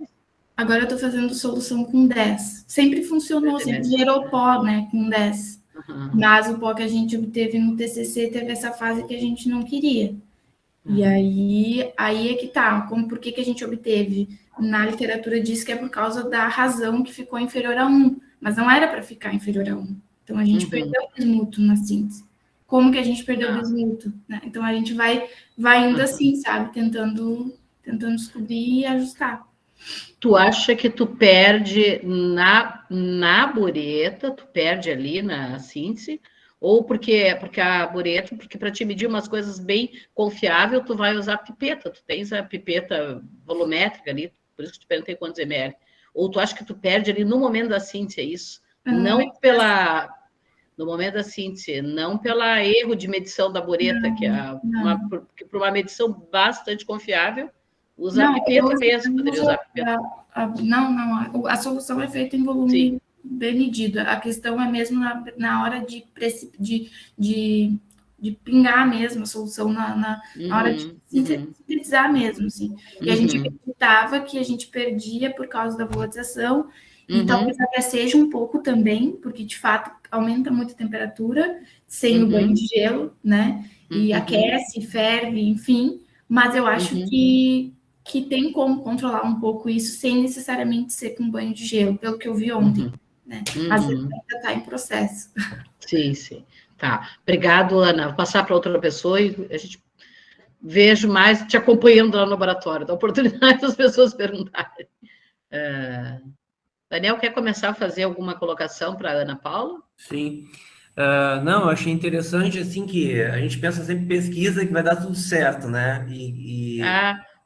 Agora eu estou fazendo solução com 10. Sempre funcionou, sempre gerou pó, né, com 10. Uhum. Mas o pó que a gente obteve no TCC teve essa fase que a gente não queria. Uhum. E aí é que tá. Por que a gente obteve? Na literatura diz que é por causa da razão que ficou inferior a 1. Mas não era para ficar inferior a 1. Então a gente perdeu o bismuto na síntese. Como que a gente perdeu o bismuto? Né? Então a gente vai indo assim, sabe? Tentando descobrir e ajustar.
Tu acha que tu perde na bureta, tu perde ali na síntese, ou porque a bureta, porque para te medir umas coisas bem confiável, tu vai usar pipeta, tu tens a pipeta volumétrica ali, por isso que te perguntei quantos ml. Ou tu acha que tu perde ali no momento da síntese, é isso? No momento da síntese, não pela erro de medição da bureta, que para uma medição bastante confiável, usa a pipeta mesmo, poderia usar a pipeta.
A solução é feita em volume bem medido. A questão é mesmo na hora de pingar mesmo a solução, na hora de sintetizar mesmo, assim. E a gente acreditava que a gente perdia por causa da volatilização, e talvez até seja um pouco também, porque de fato aumenta muito a temperatura sem o banho de gelo, né? E aquece, ferve, enfim. Mas eu acho que tem como controlar um pouco isso sem necessariamente ser com banho de gelo, pelo que eu vi ontem, né? Mas ainda está em processo.
Sim. Tá, obrigado, Ana. Vou passar para outra pessoa e a gente vejo mais te acompanhando lá no laboratório, dá oportunidade das pessoas perguntarem. Daniel, quer começar a fazer alguma colocação para a Ana Paula?
Sim. Não, eu achei interessante, assim, que a gente pensa sempre em pesquisa que vai dar tudo certo, né? E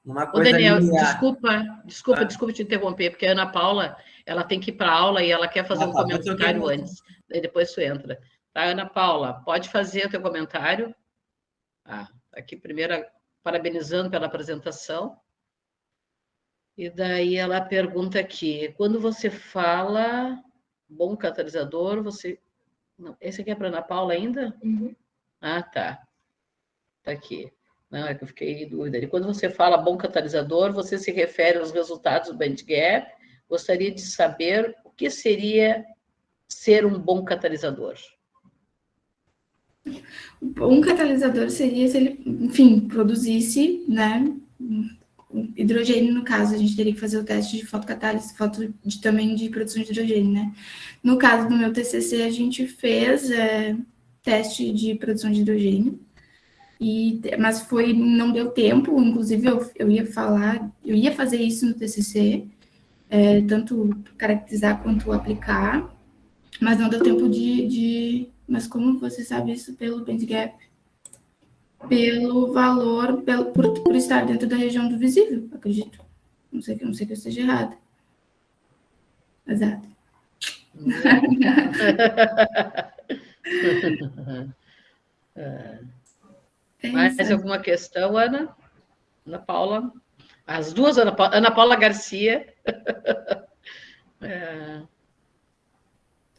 uma
Ô,
coisa
Daniel,
linear.
desculpa te interromper, porque a Ana Paula, ela tem que ir para a aula e ela quer fazer um
Tá, pode ser o que
comentário
for.
antes, daí depois tu entra. Tá, Ana Paula, pode fazer o teu comentário. Aqui primeiro, parabenizando pela apresentação. E daí ela pergunta aqui, quando você fala bom catalisador, você... Não, esse aqui é para Ana Paula ainda?
Uhum.
Tá. Tá aqui. Não, é que eu fiquei em dúvida. E quando você fala bom catalisador, você se refere aos resultados do band gap? Gostaria de saber o que seria ser um bom catalisador.
Um catalisador seria se ele, enfim, produzisse, né, hidrogênio, no caso, a gente teria que fazer o teste de fotocatálise, também de produção de hidrogênio, né? No caso do meu TCC, a gente fez teste de produção de hidrogênio, mas não deu tempo, inclusive eu ia fazer isso no TCC, tanto caracterizar quanto aplicar, mas não deu tempo mas como você sabe isso pelo band gap? Pelo valor, por estar dentro da região do visível, acredito. Não sei que eu esteja errada. Exato.
Mais alguma questão, Ana? Ana Paula? As duas, Ana Paula Garcia.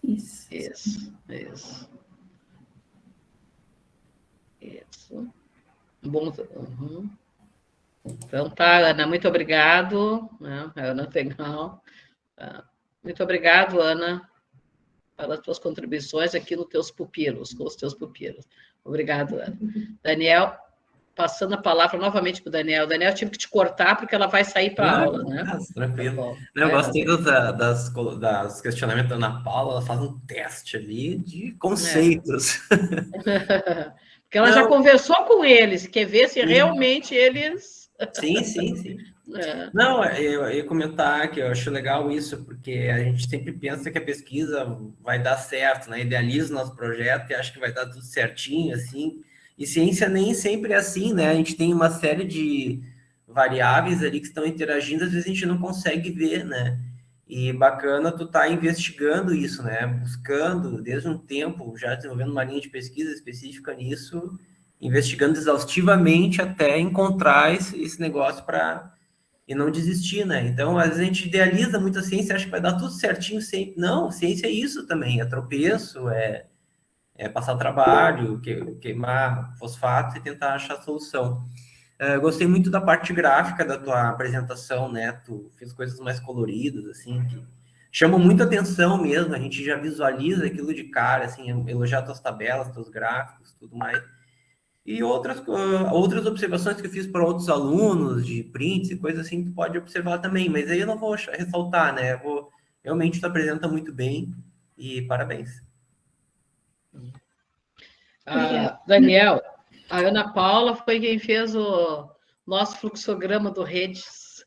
Isso. Bom. Uhum. Então tá, Ana, muito obrigado. Ana Tegal. Muito obrigado, Ana, pelas tuas contribuições aqui nos teus pupilos, com os teus pupilos. Obrigado, Ana. Daniel, passando a palavra novamente para o Daniel. Daniel, eu tive que te cortar porque ela vai sair para a aula, né?
Tranquilo. Eu gostei das questionamentos da Ana Paula, ela faz um teste ali de conceitos.
Porque ela já conversou com eles, quer ver se realmente eles...
Sim. Não, eu ia comentar que eu acho legal isso, porque a gente sempre pensa que a pesquisa vai dar certo, né? Idealiza o nosso projeto e acha que vai dar tudo certinho, assim. E ciência nem sempre é assim, né? A gente tem uma série de variáveis ali que estão interagindo, às vezes a gente não consegue ver, né? E bacana tu tá investigando isso, né? Buscando, desde um tempo, já desenvolvendo uma linha de pesquisa específica nisso, investigando exaustivamente até encontrar esse negócio e não desistir, né? Então, às vezes a gente idealiza muito a ciência, acha que vai dar tudo certinho sempre. Não, ciência é isso também, é tropeço, é passar trabalho, queimar fosfato e tentar achar solução. Gostei muito da parte gráfica da tua apresentação, né? Tu fez coisas mais coloridas, assim, que chamam muita atenção mesmo, a gente já visualiza aquilo de cara, assim, elogiar tuas tabelas, teus gráficos, tudo mais. E outras observações que eu fiz para outros alunos, de prints e coisas assim, tu pode observar também, mas aí eu não vou ressaltar, né? Realmente tu apresenta muito bem e parabéns.
Daniel, a Ana Paula foi quem fez o nosso fluxograma do Redes.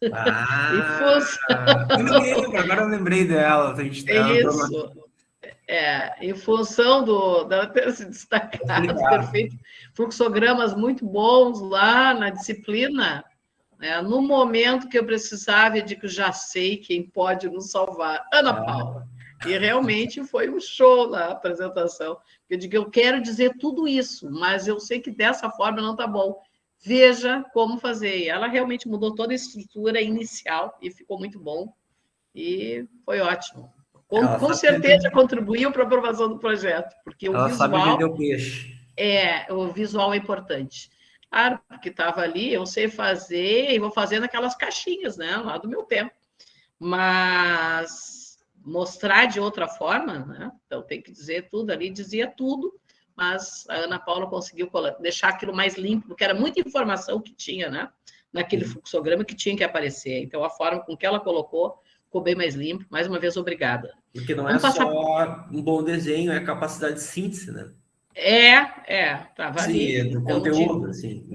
Agora eu lembrei dela.
Isso. Em função dela ter se destacado, ter feito fluxogramas muito bons lá na disciplina, né, no momento que eu precisava, eu digo, já sei quem pode nos salvar, Ana Paula. E realmente foi um show na apresentação. Eu digo, eu quero dizer tudo isso, mas eu sei que dessa forma não está bom. Veja como fazer. E ela realmente mudou toda a estrutura inicial e ficou muito bom. E foi ótimo. Com certeza contribuiu para a aprovação do projeto, porque o visual é importante. Claro, porque estava ali, eu sei fazer e vou fazendo aquelas caixinhas, né, lá do meu tempo. Mas mostrar de outra forma, né? Então tem que dizer tudo ali, dizia tudo, mas a Ana Paula conseguiu deixar aquilo mais limpo, porque era muita informação que tinha, né? Naquele fluxograma que tinha que aparecer. Então a forma com que ela colocou ficou bem mais limpo. Mais uma vez, obrigada.
Porque não é só um bom desenho, é a capacidade de síntese, né?
Estava
Sim,
ali.
é do
Então,
conteúdo, assim. Não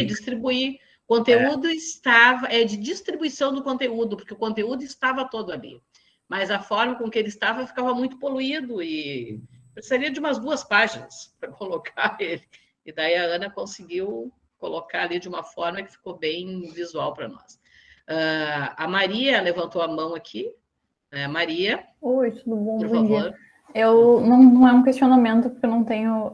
distribuir. Conteúdo estava, de distribuição do conteúdo, porque o conteúdo estava todo ali. Mas a forma com que ele estava ficava muito poluído e precisaria de umas 2 páginas para colocar ele. E daí a Ana conseguiu colocar ali de uma forma que ficou bem visual para nós. A Maria levantou a mão aqui. Maria,
Oi, tudo bom?
por
Bom dia.
favor.
Eu não é um questionamento, porque eu não tenho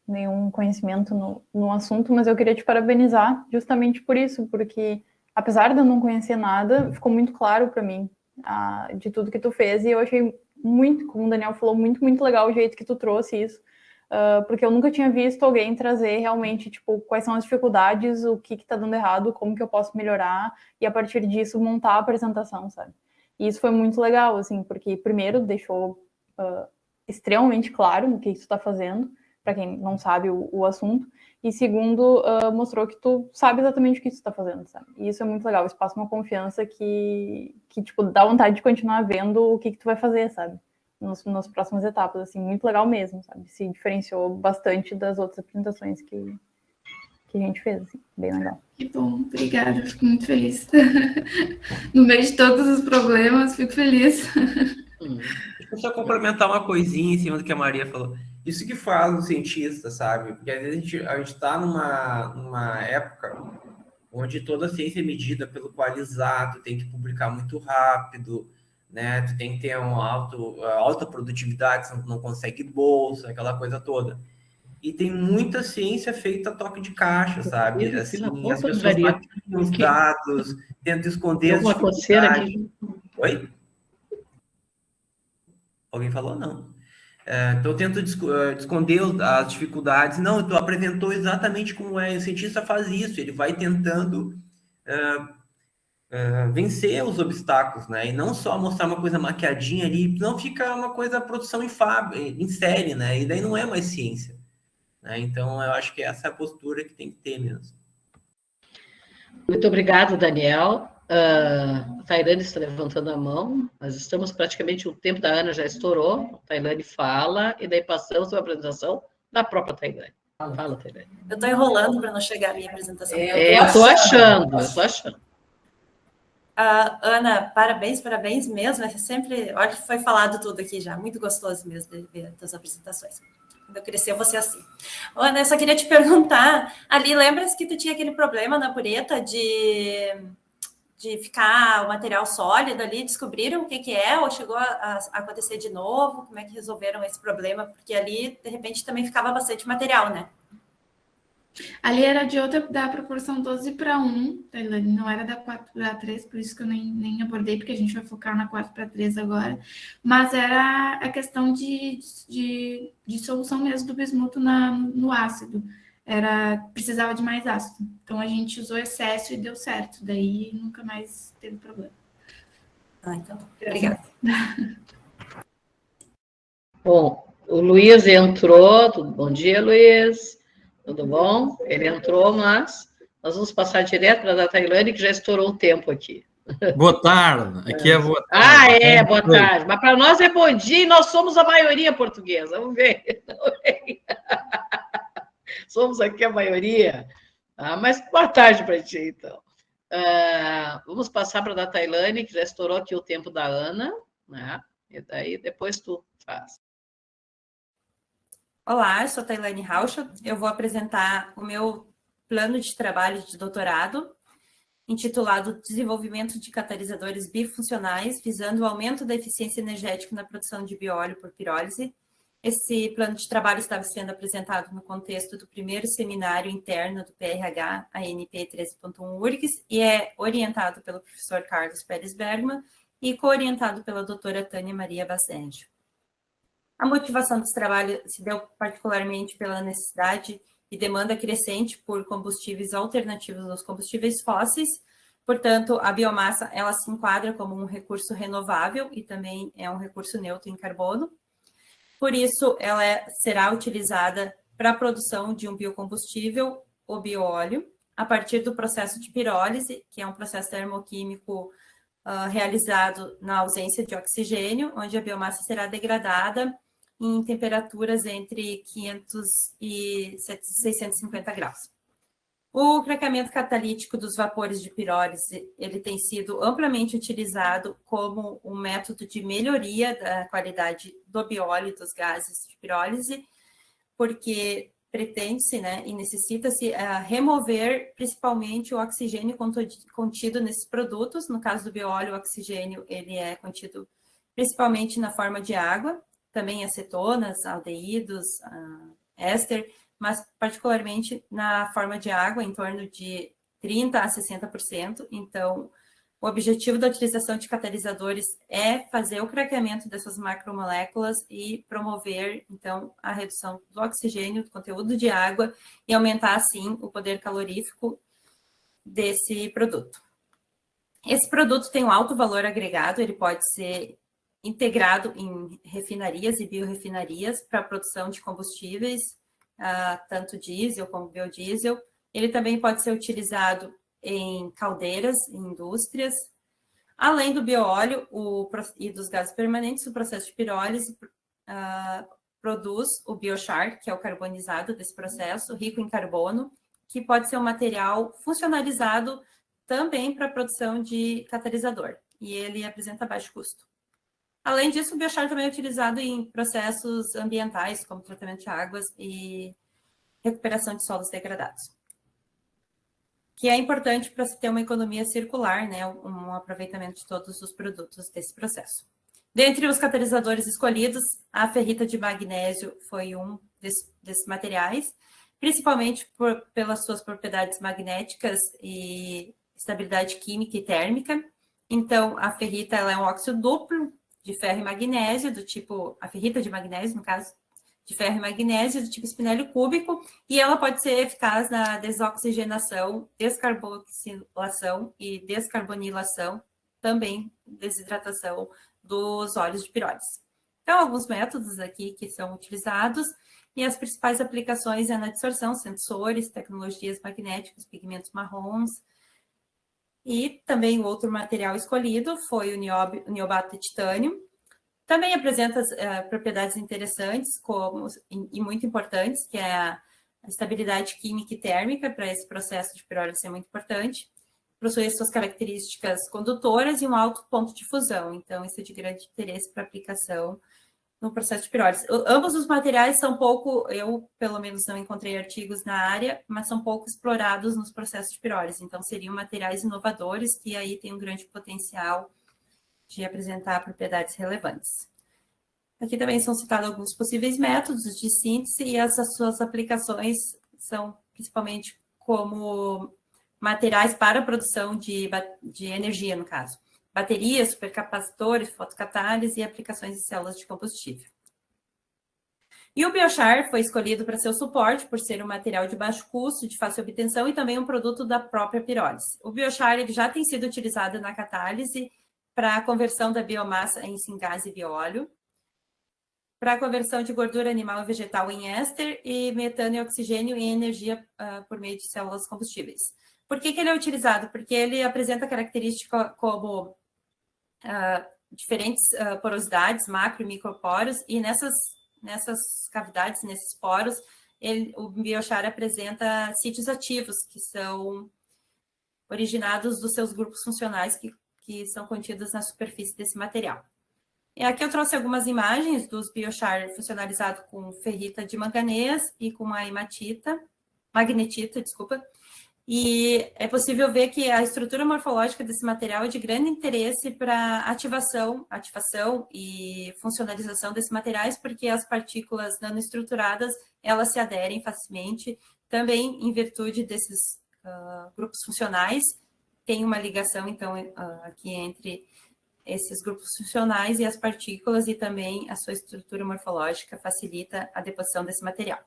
nenhum conhecimento no assunto, mas eu queria te parabenizar justamente por isso, porque apesar de eu não conhecer nada, ficou muito claro para mim de tudo que tu fez, e eu achei muito, como o Daniel falou, muito, muito legal o jeito que tu trouxe isso, porque eu nunca tinha visto alguém trazer realmente, tipo, quais são as dificuldades, o que tá dando errado, como que eu posso melhorar, e a partir disso montar a apresentação, sabe? E isso foi muito legal, assim, porque primeiro deixou extremamente claro o que tu está fazendo, para quem não sabe o assunto, e segundo, mostrou que tu sabe exatamente o que tu está fazendo, sabe? E isso é muito legal, isso passa uma confiança que tipo, dá vontade de continuar vendo o que tu vai fazer, sabe? Nas próximas etapas, assim, muito legal mesmo, sabe? Se diferenciou bastante das outras apresentações que a gente fez, assim, bem legal.
Que bom, obrigada, fico muito feliz. No meio de todos os problemas, fico feliz.
Deixa eu só complementar uma coisinha em cima do que a Maria falou. Isso que faz um cientista, sabe? Porque às vezes a gente está numa época onde toda a ciência é medida pelo qualizado, tu tem que publicar muito rápido, né? Tu tem que ter alta produtividade, senão tu não consegue bolsa, aquela coisa toda. E tem muita ciência feita a toque de caixa, sabe? Assim, as pessoas maquiam os dados, tentam esconder as dificuldades. Oi? Alguém falou? Não. Então, eu tento esconder as dificuldades. Não, tu apresentou exatamente como é. O cientista faz isso, ele vai tentando vencer os obstáculos, né? E não só mostrar uma coisa maquiadinha ali, não fica uma coisa produção em série, né? E daí não é mais ciência. Né? Então, eu acho que essa é a postura que tem que ter mesmo.
Muito obrigado, Daniel. A Tailane está levantando a mão. Nós estamos praticamente, o tempo da Ana já estourou. A Tailane fala, e daí passamos para a apresentação da própria Tailane. Fala, Tailane.
Eu estou enrolando para não chegar a minha apresentação.
Eu estou achando.
Ana, parabéns mesmo. É sempre, olha, foi falado tudo aqui já. Muito gostoso mesmo de ver as apresentações. Quando eu crescer, eu vou ser assim. Ana, eu só queria te perguntar, ali, lembra-se que tu tinha aquele problema na pureta de ficar o material sólido ali? Descobriram o que é? Ou chegou a acontecer de novo? Como é que resolveram esse problema? Porque ali, de repente, também ficava bastante material, né?
Ali era da proporção 12:1, Tailane, não era da 4:3, por isso que eu nem abordei, porque a gente vai focar na 4:3 agora, mas era a questão de solução mesmo do bismuto no ácido, precisava de mais ácido, então a gente usou excesso e deu certo, daí nunca mais teve problema.
Então, obrigada.
Bom, o Luiz entrou, bom dia, Luiz. Tudo bom? Ele entrou, mas nós vamos passar direto para a Tailane, que já estourou o tempo aqui.
Boa tarde, aqui é boa tarde.
Boa tarde. Mas para nós é bom dia e nós somos a maioria portuguesa. Vamos ver. Somos aqui a maioria. Mas boa tarde para ti, então. Vamos passar para a Tailane, que já estourou aqui o tempo da Ana, né? E daí depois tu faz.
Olá, eu sou a Tailane Raucha. Eu vou apresentar o meu plano de trabalho de doutorado, intitulado Desenvolvimento de Catalisadores Bifuncionais, visando o aumento da eficiência energética na produção de bióleo por pirólise. Esse plano de trabalho estava sendo apresentado no contexto do primeiro seminário interno do PRH, ANP 13.1 URGS, e é orientado pelo professor Carlos Pérez Bergman e co-orientado pela doutora Tânia Maria Basengio. A motivação desse trabalho se deu particularmente pela necessidade e demanda crescente por combustíveis alternativos aos combustíveis fósseis. Portanto, a biomassa ela se enquadra como um recurso renovável e também é um recurso neutro em carbono. Por isso, ela será utilizada para a produção de um biocombustível, o bioóleo, a partir do processo de pirólise, que é um processo termoquímico realizado na ausência de oxigênio, onde a biomassa será degradada em temperaturas entre 500 e 650 graus. O craqueamento catalítico dos vapores de pirólise, ele tem sido amplamente utilizado como um método de melhoria da qualidade do bióleo e dos gases de pirólise, porque pretende-se, né, e necessita-se remover principalmente o oxigênio contido nesses produtos. No caso do bióleo, o oxigênio ele é contido principalmente na forma de água, também acetonas, aldeídos, éster, mas particularmente na forma de água, em torno de 30% a 60%. Então, o objetivo da utilização de catalisadores é fazer o craqueamento dessas macromoléculas e promover, então, a redução do oxigênio, do conteúdo de água, e aumentar, assim, o poder calorífico desse produto. Esse produto tem um alto valor agregado, ele pode ser integrado em refinarias e biorefinarias para a produção de combustíveis, tanto diesel como biodiesel. Ele também pode ser utilizado em caldeiras, em indústrias. Além do bioóleo e dos gases permanentes, o processo de pirólise produz o biochar, que é o carbonizado desse processo, rico em carbono, que pode ser um material funcionalizado também para a produção de catalisador, e ele apresenta baixo custo. Além disso, o biochar também é utilizado em processos ambientais, como tratamento de águas e recuperação de solos degradados, que é importante para se ter uma economia circular, né, um aproveitamento de todos os produtos desse processo. Dentre os catalisadores escolhidos, a ferrita de magnésio foi um desses materiais, principalmente pelas suas propriedades magnéticas e estabilidade química e térmica. Então, a ferrita ela é um óxido duplo de ferro e magnésio, do tipo, a ferrita de magnésio, no caso, de ferro e magnésio, do tipo espinélio cúbico, e ela pode ser eficaz na desoxigenação, descarboxilação e descarbonilação, também desidratação dos óleos de pirólise. Então, alguns métodos aqui que são utilizados, e as principais aplicações é na dissorção, sensores, tecnologias magnéticas, pigmentos marrons, e também o outro material escolhido foi o niobato de titânio. Também apresenta propriedades interessantes e muito importantes, que é a estabilidade química e térmica, para esse processo de pirólise ser muito importante. Possui suas características condutoras e um alto ponto de fusão. Então, isso é de grande interesse para aplicação no processo de pirólise. Ambos os materiais são pouco, eu pelo menos não encontrei artigos na área, mas são pouco explorados nos processos de pirólise. Então, seriam materiais inovadores que aí têm um grande potencial de apresentar propriedades relevantes. Aqui também são citados alguns possíveis métodos de síntese e as suas aplicações são principalmente como materiais para a produção de energia, no caso. Baterias, supercapacitores, fotocatálise e aplicações de células de combustível. E o biochar foi escolhido para seu suporte, por ser um material de baixo custo, de fácil obtenção e também um produto da própria pirólise. O biochar ele já tem sido utilizado na catálise para a conversão da biomassa em singás e bióleo, para a conversão de gordura animal e vegetal em éster e metano e oxigênio em energia por meio de células combustíveis. Por que ele é utilizado? Porque ele apresenta características como diferentes porosidades, macro e microporos, e nessas cavidades, nesses poros, o biochar apresenta sítios ativos, que são originados dos seus grupos funcionais que são contidos na superfície desse material. E aqui eu trouxe algumas imagens dos biochar funcionalizados com ferrita de manganês e com a magnetita, e é possível ver que a estrutura morfológica desse material é de grande interesse para ativação e funcionalização desses materiais, porque as partículas nanoestruturadas, elas se aderem facilmente, também em virtude desses grupos funcionais, tem uma ligação, então, aqui entre esses grupos funcionais e as partículas, e também a sua estrutura morfológica facilita a deposição desse material.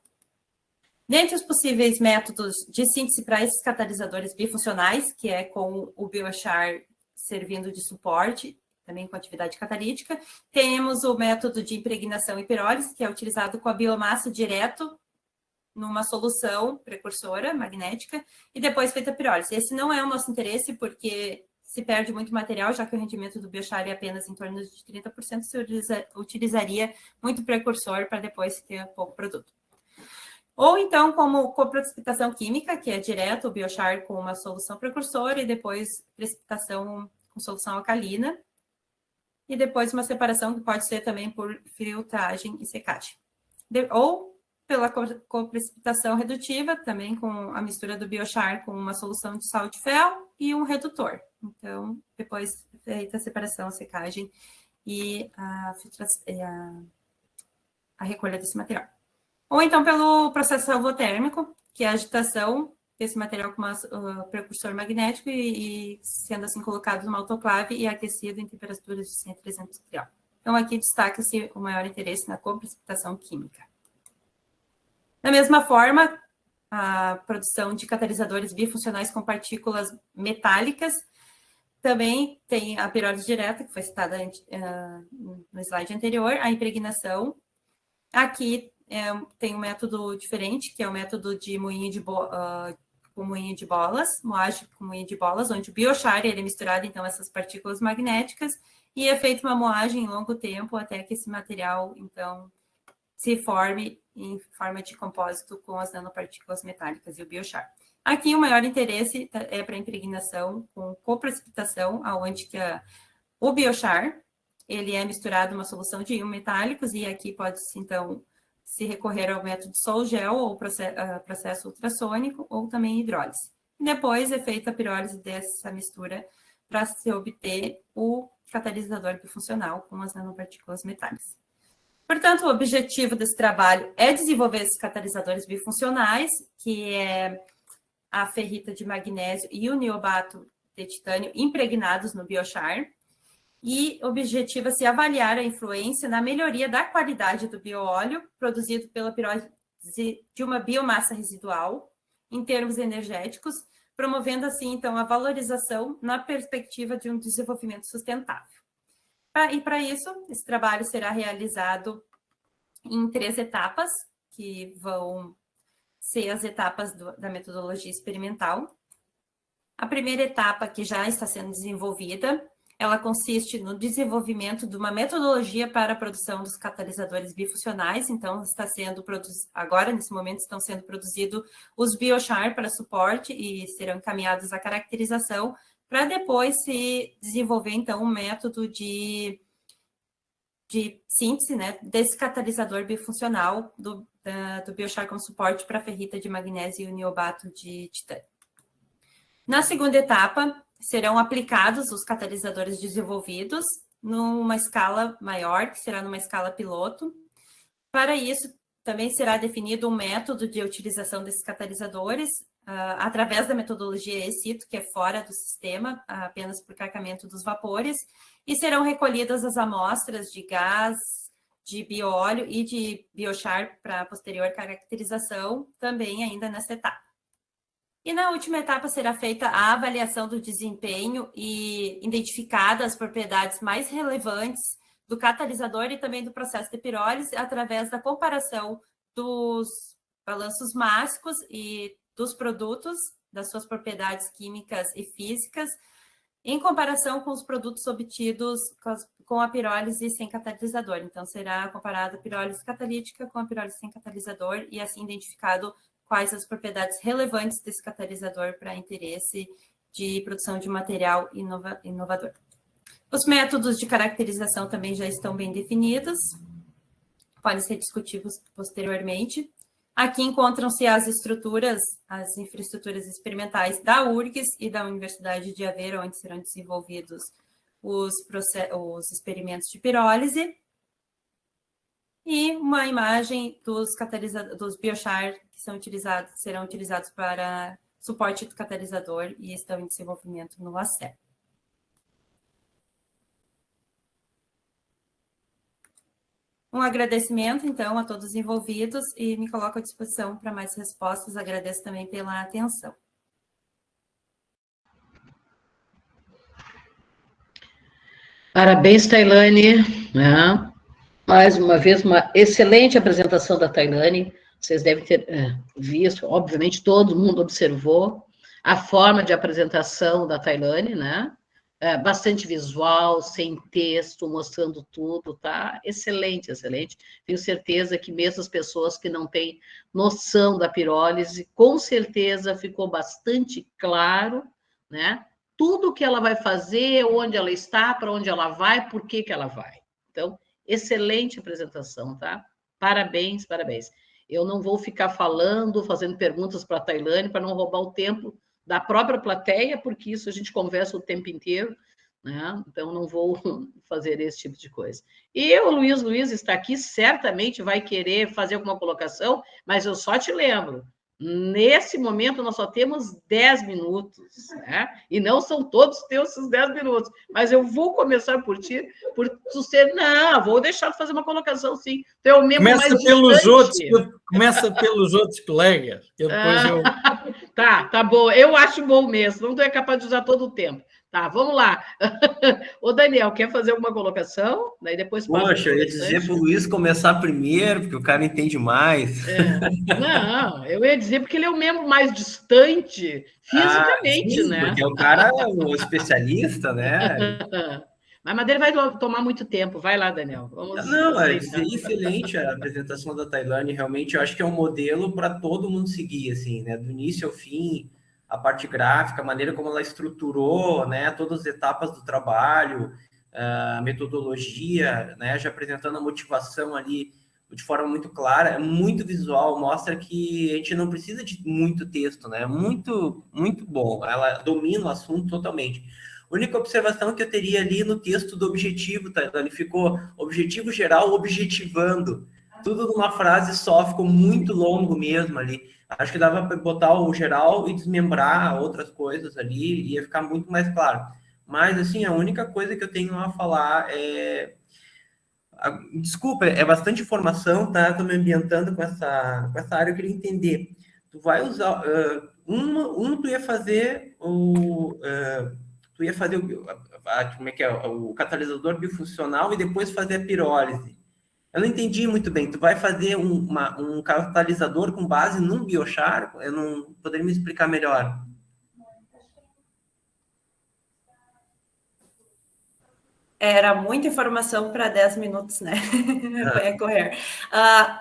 Dentre os possíveis métodos de síntese para esses catalisadores bifuncionais, que é com o biochar servindo de suporte, também com atividade catalítica, temos o método de impregnação e pirólise, que é utilizado com a biomassa direto numa solução precursora magnética e depois feita a pirólise. Esse não é o nosso interesse, porque se perde muito material, já que o rendimento do biochar é apenas em torno de 30%, se utilizaria muito precursor para depois ter pouco produto. Ou então, como coprecipitação química, que é direto o biochar com uma solução precursora e depois precipitação com solução alcalina, e depois uma separação que pode ser também por filtragem e secagem. Ou pela coprecipitação redutiva, também com a mistura do biochar com uma solução de sal de fel e um redutor. Então, depois feita a separação, a secagem e a recolha desse material. Ou então pelo processo salvotérmico, que é a agitação desse material com um precursor magnético e sendo assim colocado numa autoclave e aquecido em temperaturas de 100 a 300 graus. Então, aqui destaca-se o maior interesse na coprecipitação química. Da mesma forma, a produção de catalisadores bifuncionais com partículas metálicas também tem a pirólise direta, que foi citada no slide anterior, a impregnação. Aqui tem um método diferente, que é o método de moinho de bolas, moagem com moinho de bolas, onde o biochar ele é misturado, então, essas partículas magnéticas, e é feita uma moagem em longo tempo até que esse material, então, se forme em forma de compósito com as nanopartículas metálicas e o biochar. Aqui o maior interesse é para a impregnação com coprecipitação, onde que o biochar ele é misturado em uma solução de íons metálicos, e aqui pode-se, então, se recorrer ao método Sol-Gel ou processo ultrassônico, ou também hidrólise. Depois é feita a pirólise dessa mistura para se obter o catalisador bifuncional com as nanopartículas metálicas. Portanto, o objetivo desse trabalho é desenvolver esses catalisadores bifuncionais, que é a ferrita de magnésio e o niobato de titânio impregnados no biochar, e objetiva-se avaliar a influência na melhoria da qualidade do bioóleo produzido pela pirólise de uma biomassa residual, em termos energéticos, promovendo assim, então, a valorização na perspectiva de um desenvolvimento sustentável. E para isso, esse trabalho será realizado em 3 etapas, que vão ser as etapas da metodologia experimental. A primeira etapa, que já está sendo desenvolvida, ela consiste no desenvolvimento de uma metodologia para a produção dos catalisadores bifuncionais. Então, está sendo agora, nesse momento, estão sendo produzidos os biochar para suporte e serão encaminhados à caracterização, para depois se desenvolver, então, um método de síntese, né, desse catalisador bifuncional do biochar como suporte para a ferrita de magnésio e o niobato de titânio. Na segunda etapa, serão aplicados os catalisadores desenvolvidos numa escala maior, que será numa escala piloto. Para isso, também será definido um método de utilização desses catalisadores através da metodologia ECITO, que é fora do sistema, apenas por carregamento dos vapores, e serão recolhidas as amostras de gás, de bioóleo e de biochar para posterior caracterização, também ainda nessa etapa. E na última etapa será feita a avaliação do desempenho e identificadas as propriedades mais relevantes do catalisador e também do processo de pirólise através da comparação dos balanços mássicos e dos produtos, das suas propriedades químicas e físicas, em comparação com os produtos obtidos com a pirólise sem catalisador. Então, será comparada a pirólise catalítica com a pirólise sem catalisador e assim identificado quais as propriedades relevantes desse catalisador para interesse de produção de material inovador. Os métodos de caracterização também já estão bem definidos, podem ser discutidos posteriormente. Aqui encontram-se as infraestruturas experimentais da URGS e da Universidade de Aveiro, onde serão desenvolvidos os experimentos de pirólise. E uma imagem dos biochar que serão utilizados para suporte do catalisador e estão em desenvolvimento no LACER. Um agradecimento, então, a todos os envolvidos e me coloco à disposição para mais respostas. Agradeço também pela atenção.
Parabéns, Tailane. Mais uma vez, uma excelente apresentação da Tailane. Vocês devem ter visto, obviamente, todo mundo observou a forma de apresentação da Tailane, né? bastante visual, sem texto, mostrando tudo, tá? Excelente, excelente. Tenho certeza que mesmo as pessoas que não têm noção da pirólise, com certeza ficou bastante claro, né? Tudo que ela vai fazer, onde ela está, para onde ela vai, por que ela vai. Então, excelente apresentação, tá? Parabéns, parabéns. Eu não vou ficar falando, fazendo perguntas para a Tailane, para não roubar o tempo da própria plateia, porque isso a gente conversa o tempo inteiro, né? Então não vou fazer esse tipo de coisa. E o Luiz está aqui, certamente vai querer fazer alguma colocação, mas eu só te lembro, nesse momento nós só temos 10 minutos, né? E não são todos teus esses 10 minutos, mas eu vou começar por ti, por tu ser... Não, vou deixar de fazer uma colocação, sim. Tu é o membro mais distante.
Começa pelos outros colegas, que depois eu...
Tá bom, eu acho bom mesmo, não tu é capaz de usar todo o tempo. Tá, vamos lá. Ô, Daniel, quer fazer alguma colocação? Daí depois passa.
Poxa, eu ia dizer para o Luiz começar primeiro, porque o cara entende mais.
Não, eu ia dizer porque ele é o membro mais distante fisicamente,
sim,
né?
Porque o cara é o especialista, né?
Mas a dele vai tomar muito tempo. Vai lá, Daniel.
Não, é excelente a apresentação da Tailane. Realmente, eu acho que é um modelo para todo mundo seguir, assim, né? Do início ao fim, a parte gráfica, a maneira como ela estruturou, né? Todas as etapas do trabalho, a metodologia, né? Já apresentando a motivação ali de forma muito clara, é muito visual, mostra que a gente não precisa de muito texto, né? Muito, muito bom. Ela domina o assunto totalmente. A única observação que eu teria ali no texto do objetivo, tá? Ele ficou objetivo geral, objetivando. Tudo numa frase só, ficou muito longo mesmo ali. Acho que dava para botar o geral e desmembrar outras coisas ali, ia ficar muito mais claro. Mas, assim, a única coisa que eu tenho a falar é... Desculpa, é bastante informação, tá? Estou me ambientando com essa área, eu queria entender. Tu vai usar... tu ia fazer o... tu ia fazer como é que é? O catalisador bifuncional e depois fazer a pirólise. Eu não entendi muito bem. Tu vai fazer um catalisador com base num biochar? Eu não poderia me explicar melhor.
Era muita informação para 10 minutos, né? Vai correr.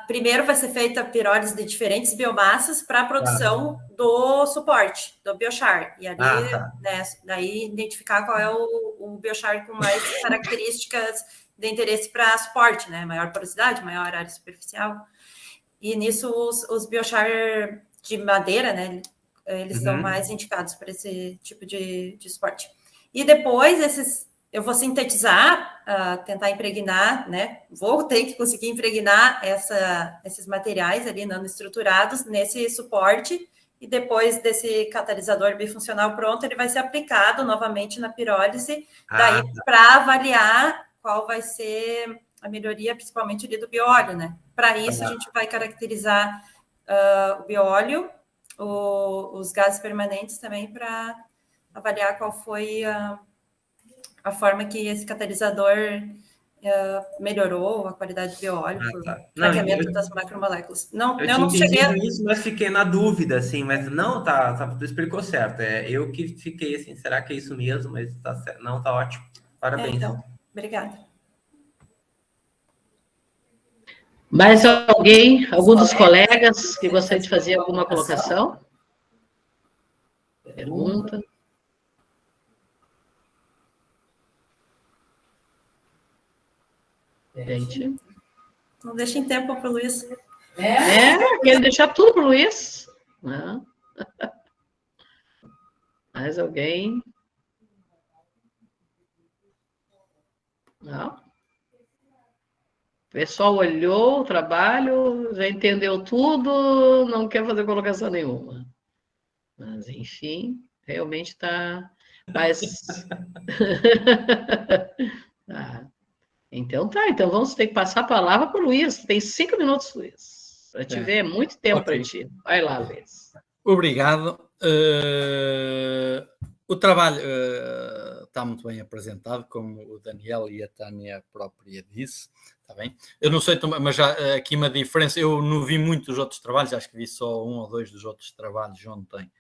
Primeiro vai ser feita a pirólise de diferentes biomassas para a produção do suporte, do biochar. E ali, né, daí identificar qual é o biochar com mais características de interesse para suporte, né? Maior porosidade, maior área superficial. E nisso, os biochar de madeira, né? Eles são mais indicados para esse tipo de suporte. E depois, eu vou sintetizar, tentar impregnar, né? Vou ter que conseguir impregnar esses materiais ali nanoestruturados nesse suporte, e depois desse catalisador bifuncional pronto, ele vai ser aplicado novamente na pirólise, daí para avaliar qual vai ser a melhoria, principalmente ali do bióleo, né? Para isso, a gente vai caracterizar o bióleo, os gases permanentes também, para avaliar qual foi a forma que esse catalisador melhorou a qualidade do bióleo, por tratamento das macromoléculas. Eu não cheguei
isso, mas fiquei na dúvida, assim, mas não, tu explicou certo. Eu que fiquei assim, será que é isso mesmo? Mas tá certo. Não, tá ótimo. Parabéns.
Então, obrigada.
Mais alguém, algum dos colegas que gostaria de fazer alguma colocação? Pergunta? Gente.
Não deixem tempo para o Luiz.
Quer deixar tudo para o Luiz? Não. Mais alguém? Não? O pessoal olhou o trabalho, já entendeu tudo, não quer fazer colocação nenhuma. Mas, enfim, realmente está... Mas... Então vamos ter que passar a palavra para o Luiz. Tem 5 minutos, Luiz. Para te ver, é muito tempo para ti. Vai lá, Luiz.
Obrigado. O trabalho está muito bem apresentado, como o Daniel e a Tânia própria disse. Está bem? Eu não sei, mas já aqui uma diferença. Eu não vi muitos outros trabalhos, acho que vi só 1 ou 2 dos outros trabalhos ontem.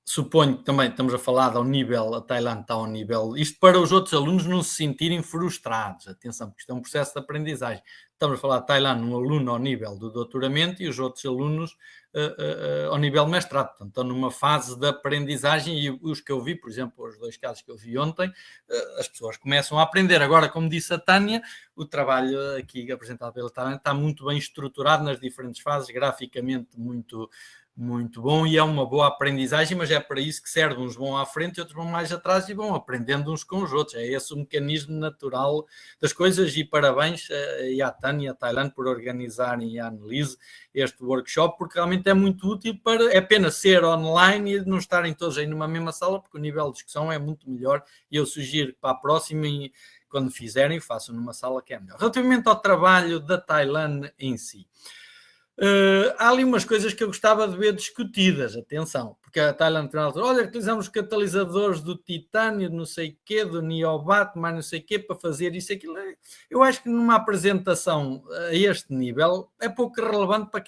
suponho que também estamos a falar ao nível, a Tailândia está ao nível, isto para os outros alunos não se sentirem frustrados, atenção, porque isto é um processo de aprendizagem. Estamos a falar de Tailândia, um aluno ao nível do doutoramento e os outros alunos ao nível mestrado, portanto, estão numa fase de aprendizagem e os que eu vi, por exemplo, os 2 casos que eu vi ontem, as pessoas começam a aprender. Agora, como disse a Tânia, o trabalho aqui apresentado pela Tânia está muito bem estruturado nas diferentes fases, graficamente muito bom e é uma boa aprendizagem, mas é para isso que serve. Uns vão à frente e outros vão mais atrás e vão aprendendo uns com os outros. É esse o mecanismo natural das coisas e parabéns e à Tânia e à Tailândia por organizarem e à Annelise este workshop, porque realmente é muito útil é pena ser online e não estarem todos aí numa mesma sala, porque o nível de discussão é muito melhor e eu sugiro que para a próxima, quando fizerem, façam numa sala que é melhor. Relativamente ao trabalho da Tailândia em si, há ali umas coisas que eu gostava de ver discutidas, atenção, porque a Tailândia, olha, utilizamos catalisadores do titânio, não sei o quê, do niobato, mais não sei o quê, para fazer isso e aquilo. Eu acho que numa apresentação a este nível é pouco relevante para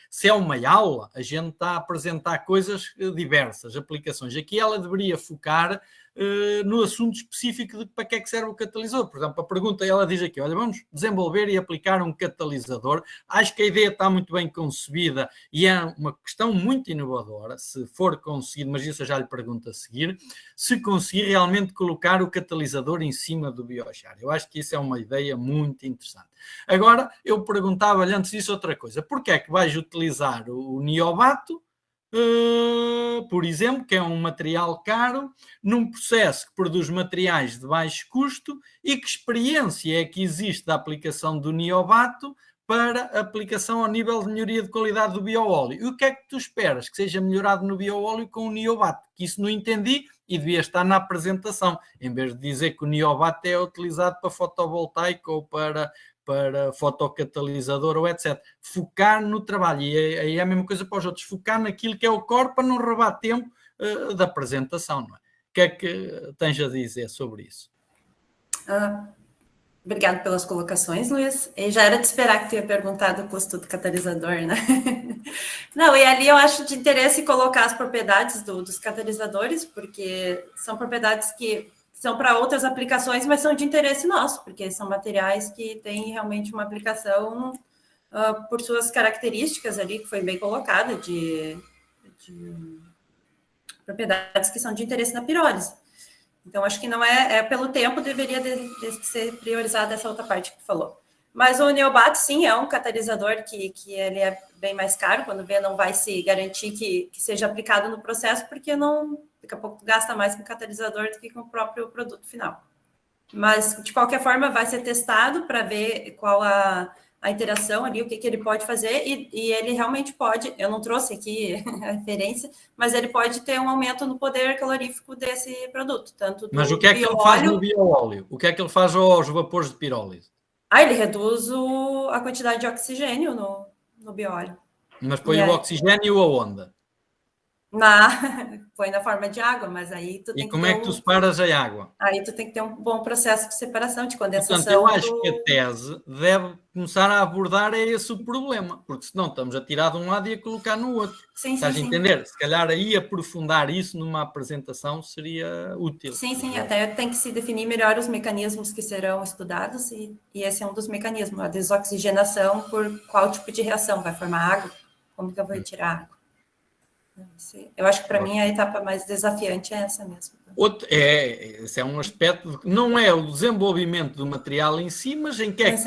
se é uma aula, a gente está a apresentar coisas diversas, aplicações. Aqui ela deveria focar no assunto específico de para que é que serve o catalisador. Por exemplo, a pergunta, ela diz aqui, olha, vamos desenvolver e aplicar um catalisador. Acho que a ideia está muito bem concebida e é uma questão muito inovadora, se for conseguido, mas isso eu já lhe pergunto a seguir, se conseguir realmente colocar o catalisador em cima do biochar. Eu acho que isso é uma ideia muito interessante. Agora, eu perguntava-lhe antes disso outra coisa. Porquê é que vais utilizar o niobato, por exemplo, que é um material caro, num processo que produz materiais de baixo custo e que experiência é que existe da aplicação do niobato para aplicação ao nível de melhoria de qualidade do bioóleo? E o que é que tu esperas que seja melhorado no bioóleo com o niobato? Que isso não entendi e devia estar na apresentação, em vez de dizer que o niobato é utilizado para fotovoltaico ou para fotocatalisador ou etc. Focar no trabalho, e é a mesma coisa para os outros, focar naquilo que é o core para não roubar tempo da apresentação, não é? O que é que tens a dizer sobre isso?
Obrigado pelas colocações, Luiz. E já era de esperar que tu ia perguntar do custo do catalisador, né? Não, e ali eu acho de interesse colocar as propriedades dos catalisadores, porque são propriedades que são para outras aplicações, mas são de interesse nosso, porque são materiais que têm realmente uma aplicação por suas características ali, que foi bem colocada, de propriedades que são de interesse na pirólise. Então, acho que não pelo tempo, deveria ser priorizada essa outra parte que tu falou. Mas o niobato, sim, é um catalisador que ele é bem mais caro, quando vê, não vai se garantir que seja aplicado no processo, porque daqui a pouco tu gasta mais com o catalisador do que com o próprio produto final. Mas, de qualquer forma, vai ser testado para ver qual a interação ali, o que ele pode fazer, e ele realmente pode, eu não trouxe aqui a referência, mas ele pode ter um aumento no poder calorífico desse produto, tanto do
Mas o que é que ele faz no bioóleo? O que é que ele faz aos vapores de pirólise?
Ele reduz a quantidade de oxigênio no bióleo.
Mas põe o oxigênio aonde?
Põe na forma de água, mas aí tu tem
que como é que tu separas a água?
Aí tu tem que ter um bom processo de separação, de condensação.
Portanto, eu acho que a tese deve começar a abordar esse o problema, porque senão estamos a tirar de um lado e a colocar no outro. Estás a entender? Se calhar aí aprofundar isso numa apresentação seria útil.
Sim, até tem que se definir melhor os mecanismos que serão estudados e esse é um dos mecanismos, a desoxigenação por qual tipo de reação, vai formar água? Como que eu vou retirar água? Eu acho que para mim a etapa mais desafiante é essa mesmo.
Esse é um aspecto, não é o desenvolvimento do material em si, mas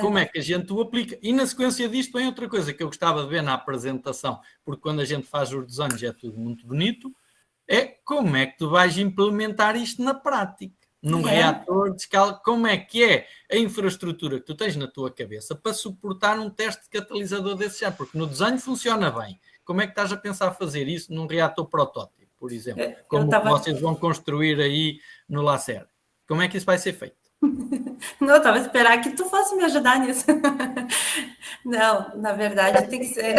como é que a gente o aplica. E na sequência disto vem outra coisa que eu gostava de ver na apresentação, porque quando a gente faz os desenhos é tudo muito bonito, é como é que tu vais implementar isto na prática. Num reator de escala, como é que é a infraestrutura que tu tens na tua cabeça para suportar um teste de catalisador desse género, porque no desenho funciona bem. Como é que estás a pensar fazer isso num reator protótipo, por exemplo? Como vocês vão construir aí no LACER? Como é que isso vai ser feito?
Não, eu estava a esperar que tu fosse me ajudar nisso. Não, na verdade tem que ser...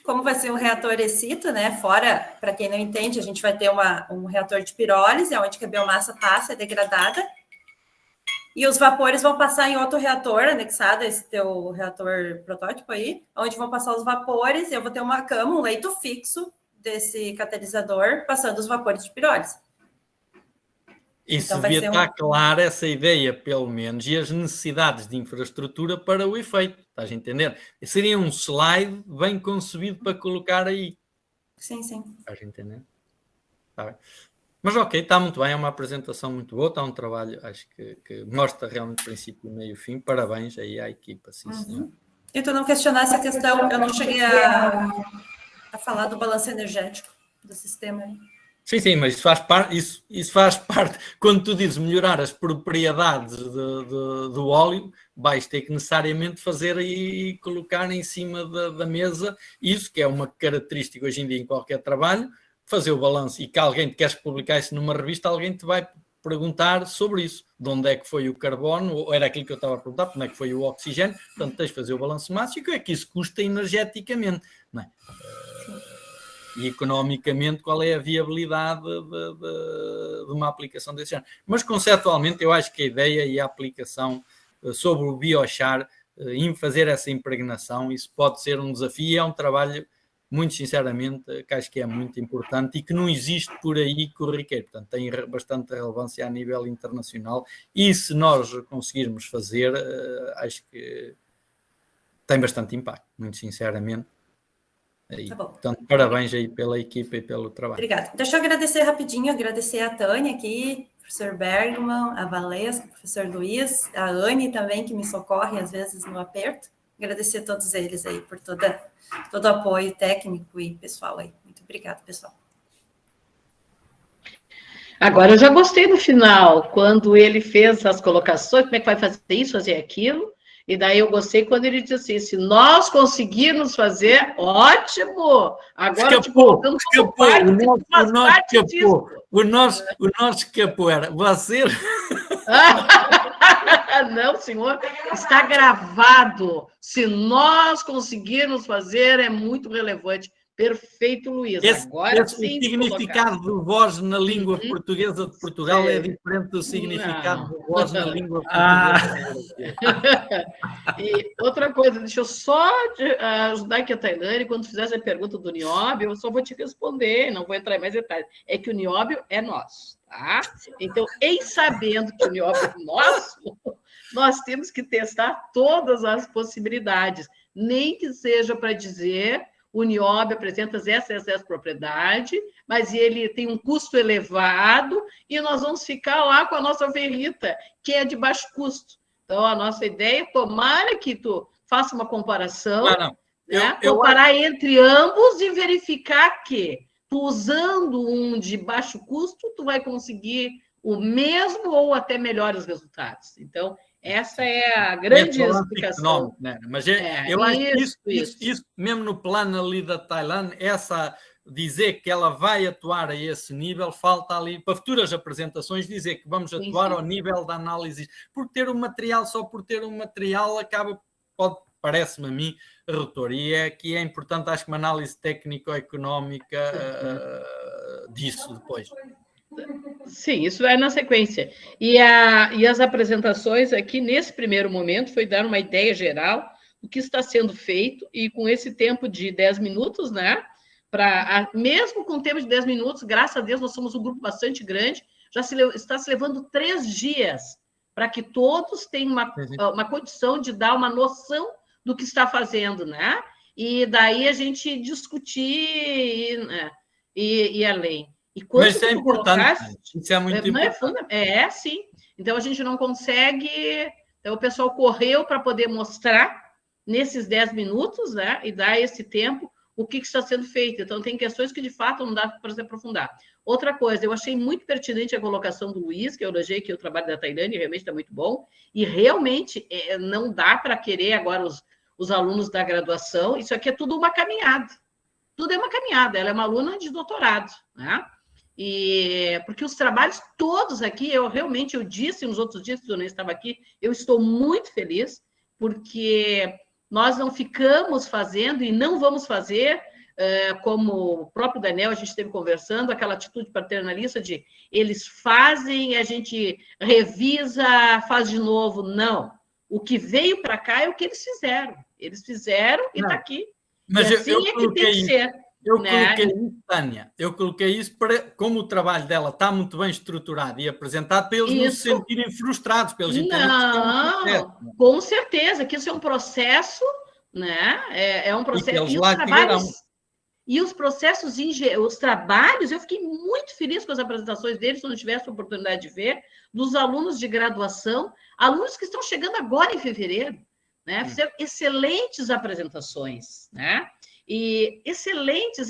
Como vai ser um reator excito, né? Fora, para quem não entende, a gente vai ter um reator de pirólise, onde a biomassa passa, é degradada, e os vapores vão passar em outro reator, anexado a esse teu reator protótipo aí, onde vão passar os vapores, eu vou ter uma cama, um leito fixo desse catalisador passando os vapores de pirólise.
Isso
Então, vai
devia
ser
estar clara, essa ideia, pelo menos, e as necessidades de infraestrutura para o efeito. Estás a entender? Seria um slide bem concebido para colocar aí.
Sim.
Estás a entender? Tá bem. Mas ok, está muito bem, é uma apresentação muito boa, está um trabalho, acho que mostra realmente princípio, meio e fim. Parabéns aí à equipa, sim, senhor.
E tu não questionasse a questão, eu não cheguei a falar do balanço energético do sistema.
Sim, mas isso faz parte. Quando tu dizes melhorar as propriedades do óleo, vais ter que necessariamente fazer e colocar em cima da mesa isso, que é uma característica hoje em dia em qualquer trabalho, fazer o balanço, e que alguém te queres publicar isso numa revista, alguém te vai perguntar sobre isso. De onde é que foi o carbono, ou era aquilo que eu estava a perguntar, como é que foi o oxigênio, portanto tens de fazer o balanço máximo, e o que é que isso custa energeticamente, não é? E economicamente qual é a viabilidade de uma aplicação desse género. Mas conceptualmente eu acho que a ideia e a aplicação sobre o biochar, em fazer essa impregnação, isso pode ser um desafio, é um trabalho, muito sinceramente, que acho que é muito importante e que não existe por aí corriqueiro, portanto tem bastante relevância a nível internacional, e se nós conseguirmos fazer, acho que tem bastante impacto, muito sinceramente. Aí.
Tá bom.
Portanto, parabéns aí pela equipa e pelo trabalho.
Obrigada. Deixa eu agradecer rapidinho, agradecer a Tânia aqui, professor Bergman, a Valesca, professor Luiz, a Anne também, que me socorre às vezes no aperto. Agradecer a todos eles aí por todo o apoio técnico e pessoal aí. Muito obrigada, pessoal.
Agora, eu já gostei do final, quando ele fez as colocações, como é que vai fazer isso, fazer aquilo, e daí eu gostei quando ele disse assim, se nós conseguirmos fazer, ótimo! Agora te colocando como parte,
o nosso escapou era, você...
Não, senhor, está gravado. Se nós conseguirmos fazer, é muito relevante. Perfeito, Luiz. Agora sim.
O significado de voz na língua portuguesa de Portugal é diferente do significado de voz na língua portuguesa.
E outra coisa, deixa eu só ajudar aqui a Tailane, quando fizer essa pergunta do nióbio, eu só vou te responder, não vou entrar em mais detalhes. É que o nióbio é nosso, tá? Então, em sabendo que o nióbio é nosso, nós temos que testar todas as possibilidades, nem que seja para dizer... O nióbio apresenta essa propriedade, mas ele tem um custo elevado e nós vamos ficar lá com a nossa ferrita, que é de baixo custo. Então, a nossa ideia é tomara que tu faça uma comparação, comparar entre ambos e verificar que tu usando um de baixo custo, tu vai conseguir o mesmo ou até melhores resultados. Então, essa é a grande explicação.
Né? Mas eu acho que isso, mesmo no plano ali da Tailândia, dizer que ela vai atuar a esse nível, falta ali, para futuras apresentações, dizer que vamos atuar ao nível da análise. Por ter um material, só por ter um material, parece-me a mim, redutor. E aqui é importante, acho que uma análise técnico-económica disso depois.
Sim, isso é na sequência. E as apresentações aqui, nesse primeiro momento, foi dar uma ideia geral do que está sendo feito, e com esse tempo de 10 minutos, né? Mesmo com o tempo de 10 minutos, graças a Deus, nós somos um grupo bastante grande, já está se levando 3 dias para que todos tenham uma condição de dar uma noção do que está fazendo, né? E daí a gente discutir e além.
Mas isso é importante, isso é muito importante.
Sim. Então, a gente não consegue... Então, o pessoal correu para poder mostrar, nesses 10 minutos, né, e dar esse tempo, o que está sendo feito. Então, tem questões que, de fato, não dá para se aprofundar. Outra coisa, eu achei muito pertinente a colocação do Luiz, que eu elogiei que o trabalho da Tailândia realmente está muito bom, e realmente não dá para querer agora os alunos da graduação, isso aqui é tudo uma caminhada. Tudo é uma caminhada, ela é uma aluna de doutorado, né? Porque os trabalhos todos aqui, eu disse nos outros dias que eu nem estava aqui, eu estou muito feliz, porque nós não ficamos fazendo e não vamos fazer, como o próprio Daniel, a gente esteve conversando, aquela atitude paternalista de eles fazem, a gente revisa, faz de novo. Não. O que veio para cá é o que eles fizeram. Eles fizeram e está aqui.
Mas
e assim é que tem que ser.
Eu
né?
coloquei isso, Tânia, eu coloquei isso para, como o trabalho dela está muito bem estruturado e apresentado, para eles não se sentirem frustrados, para eles entenderem que isso é um processo.
Com certeza, que isso é um processo, né? É um processo.
E que eles
e
lá
os trabalhos,
chegarão.
e os processos, os trabalhos, eu fiquei muito feliz com as apresentações deles, se eu não tivesse a oportunidade de ver, dos alunos de graduação, alunos que estão chegando agora em fevereiro, né? Fizeram excelentes apresentações, né? E excelentes,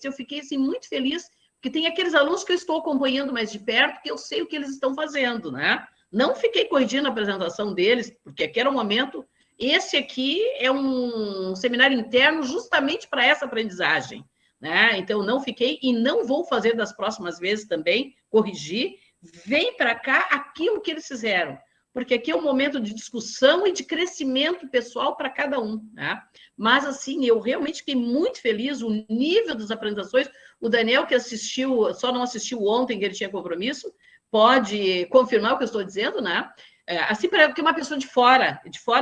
eu fiquei assim, muito feliz, porque tem aqueles alunos que eu estou acompanhando mais de perto, que eu sei o que eles estão fazendo, né? Não fiquei corrigindo a apresentação deles, porque aqui era um momento. Esse aqui é um seminário interno justamente para essa aprendizagem, né? Então, não fiquei e não vou fazer das próximas vezes também, corrigir. Vem para cá aquilo que eles fizeram, porque aqui é um momento de discussão e de crescimento pessoal para cada um, né? Mas, assim, eu realmente fiquei muito feliz, o nível das apresentações. O Daniel, que assistiu, só não assistiu ontem, que ele tinha compromisso, pode confirmar o que eu estou dizendo, né? Assim, porque uma pessoa de fora,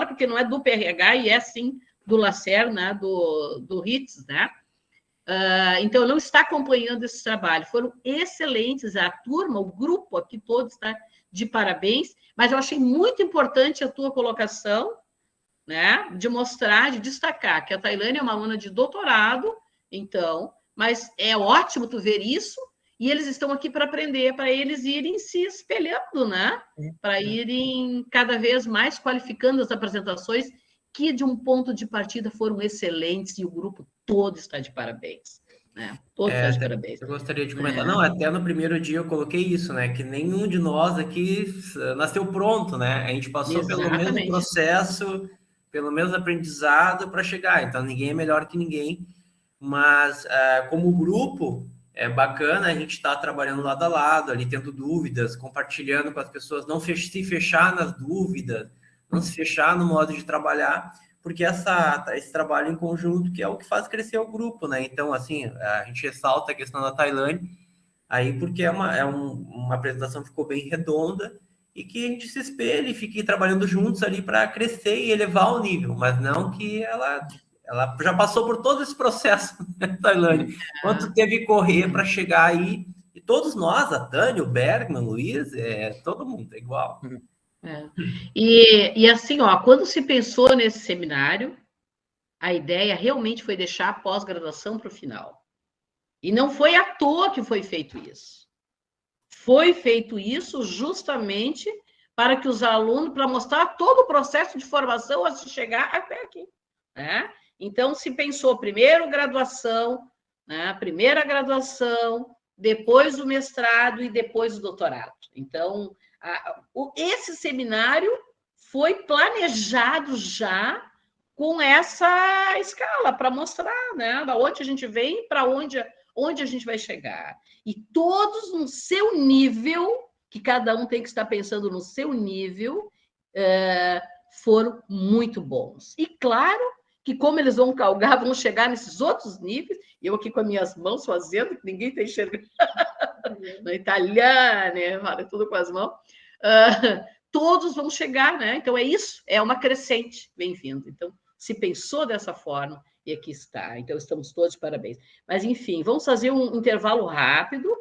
porque não é do PRH e é, sim, do LACER, né? do RITS, né? Então, não está acompanhando esse trabalho. Foram excelentes, a turma, o grupo aqui todo está de parabéns, mas eu achei muito importante a tua colocação, né? De mostrar, de destacar que a Tailane é uma aluna de doutorado, então, mas é ótimo tu ver isso, e eles estão aqui para aprender, para eles irem se espelhando, né? Para irem cada vez mais qualificando as apresentações, que de um ponto de partida foram excelentes, e o grupo todo está de parabéns. Né? Todo está de parabéns.
Eu gostaria de comentar. Não, até no primeiro dia eu coloquei isso, né? Que nenhum de nós aqui nasceu pronto, né? A gente passou pelo mesmo processo, pelo mesmo aprendizado para chegar. Então, ninguém é melhor que ninguém. Mas, como grupo, é bacana a gente estar trabalhando lado a lado, ali tendo dúvidas, compartilhando com as pessoas, não se fechar nas dúvidas, não se fechar no modo de trabalhar, porque esse trabalho em conjunto que é o que faz crescer o grupo, né? Então, assim, a gente ressalta a questão da Tailane, aí porque uma apresentação que ficou bem redonda e que a gente se espelhe e fique trabalhando juntos ali para crescer e elevar o nível, mas não que ela já passou por todo esse processo, né, Tailane? Quanto teve que correr para chegar aí, e todos nós, a Tânia, o Bergman, o Luiz, todo mundo é igual.
E assim, ó, quando se pensou nesse seminário, a ideia realmente foi deixar a pós-graduação para o final. E não foi à toa que foi feito isso. Foi feito isso justamente para que os alunos, para mostrar todo o processo de formação a se chegar até aqui, né? Então, se pensou primeiro graduação, né? Primeira graduação, depois o mestrado e depois o doutorado. Então, esse seminário foi planejado já com essa escala, para mostrar, né, da onde a gente vem, para onde a gente vai chegar. E todos no seu nível, que cada um tem que estar pensando no seu nível, foram muito bons. E claro que como eles vão galgar, vão chegar nesses outros níveis, eu aqui com as minhas mãos fazendo, que ninguém está enxergando, no italiano, né? Fala tudo com as mãos, todos vão chegar, né? Então é isso, é uma crescente, bem-vindo. Então, se pensou dessa forma, e aqui está. Então, estamos todos de parabéns. Mas, enfim, vamos fazer um intervalo rápido,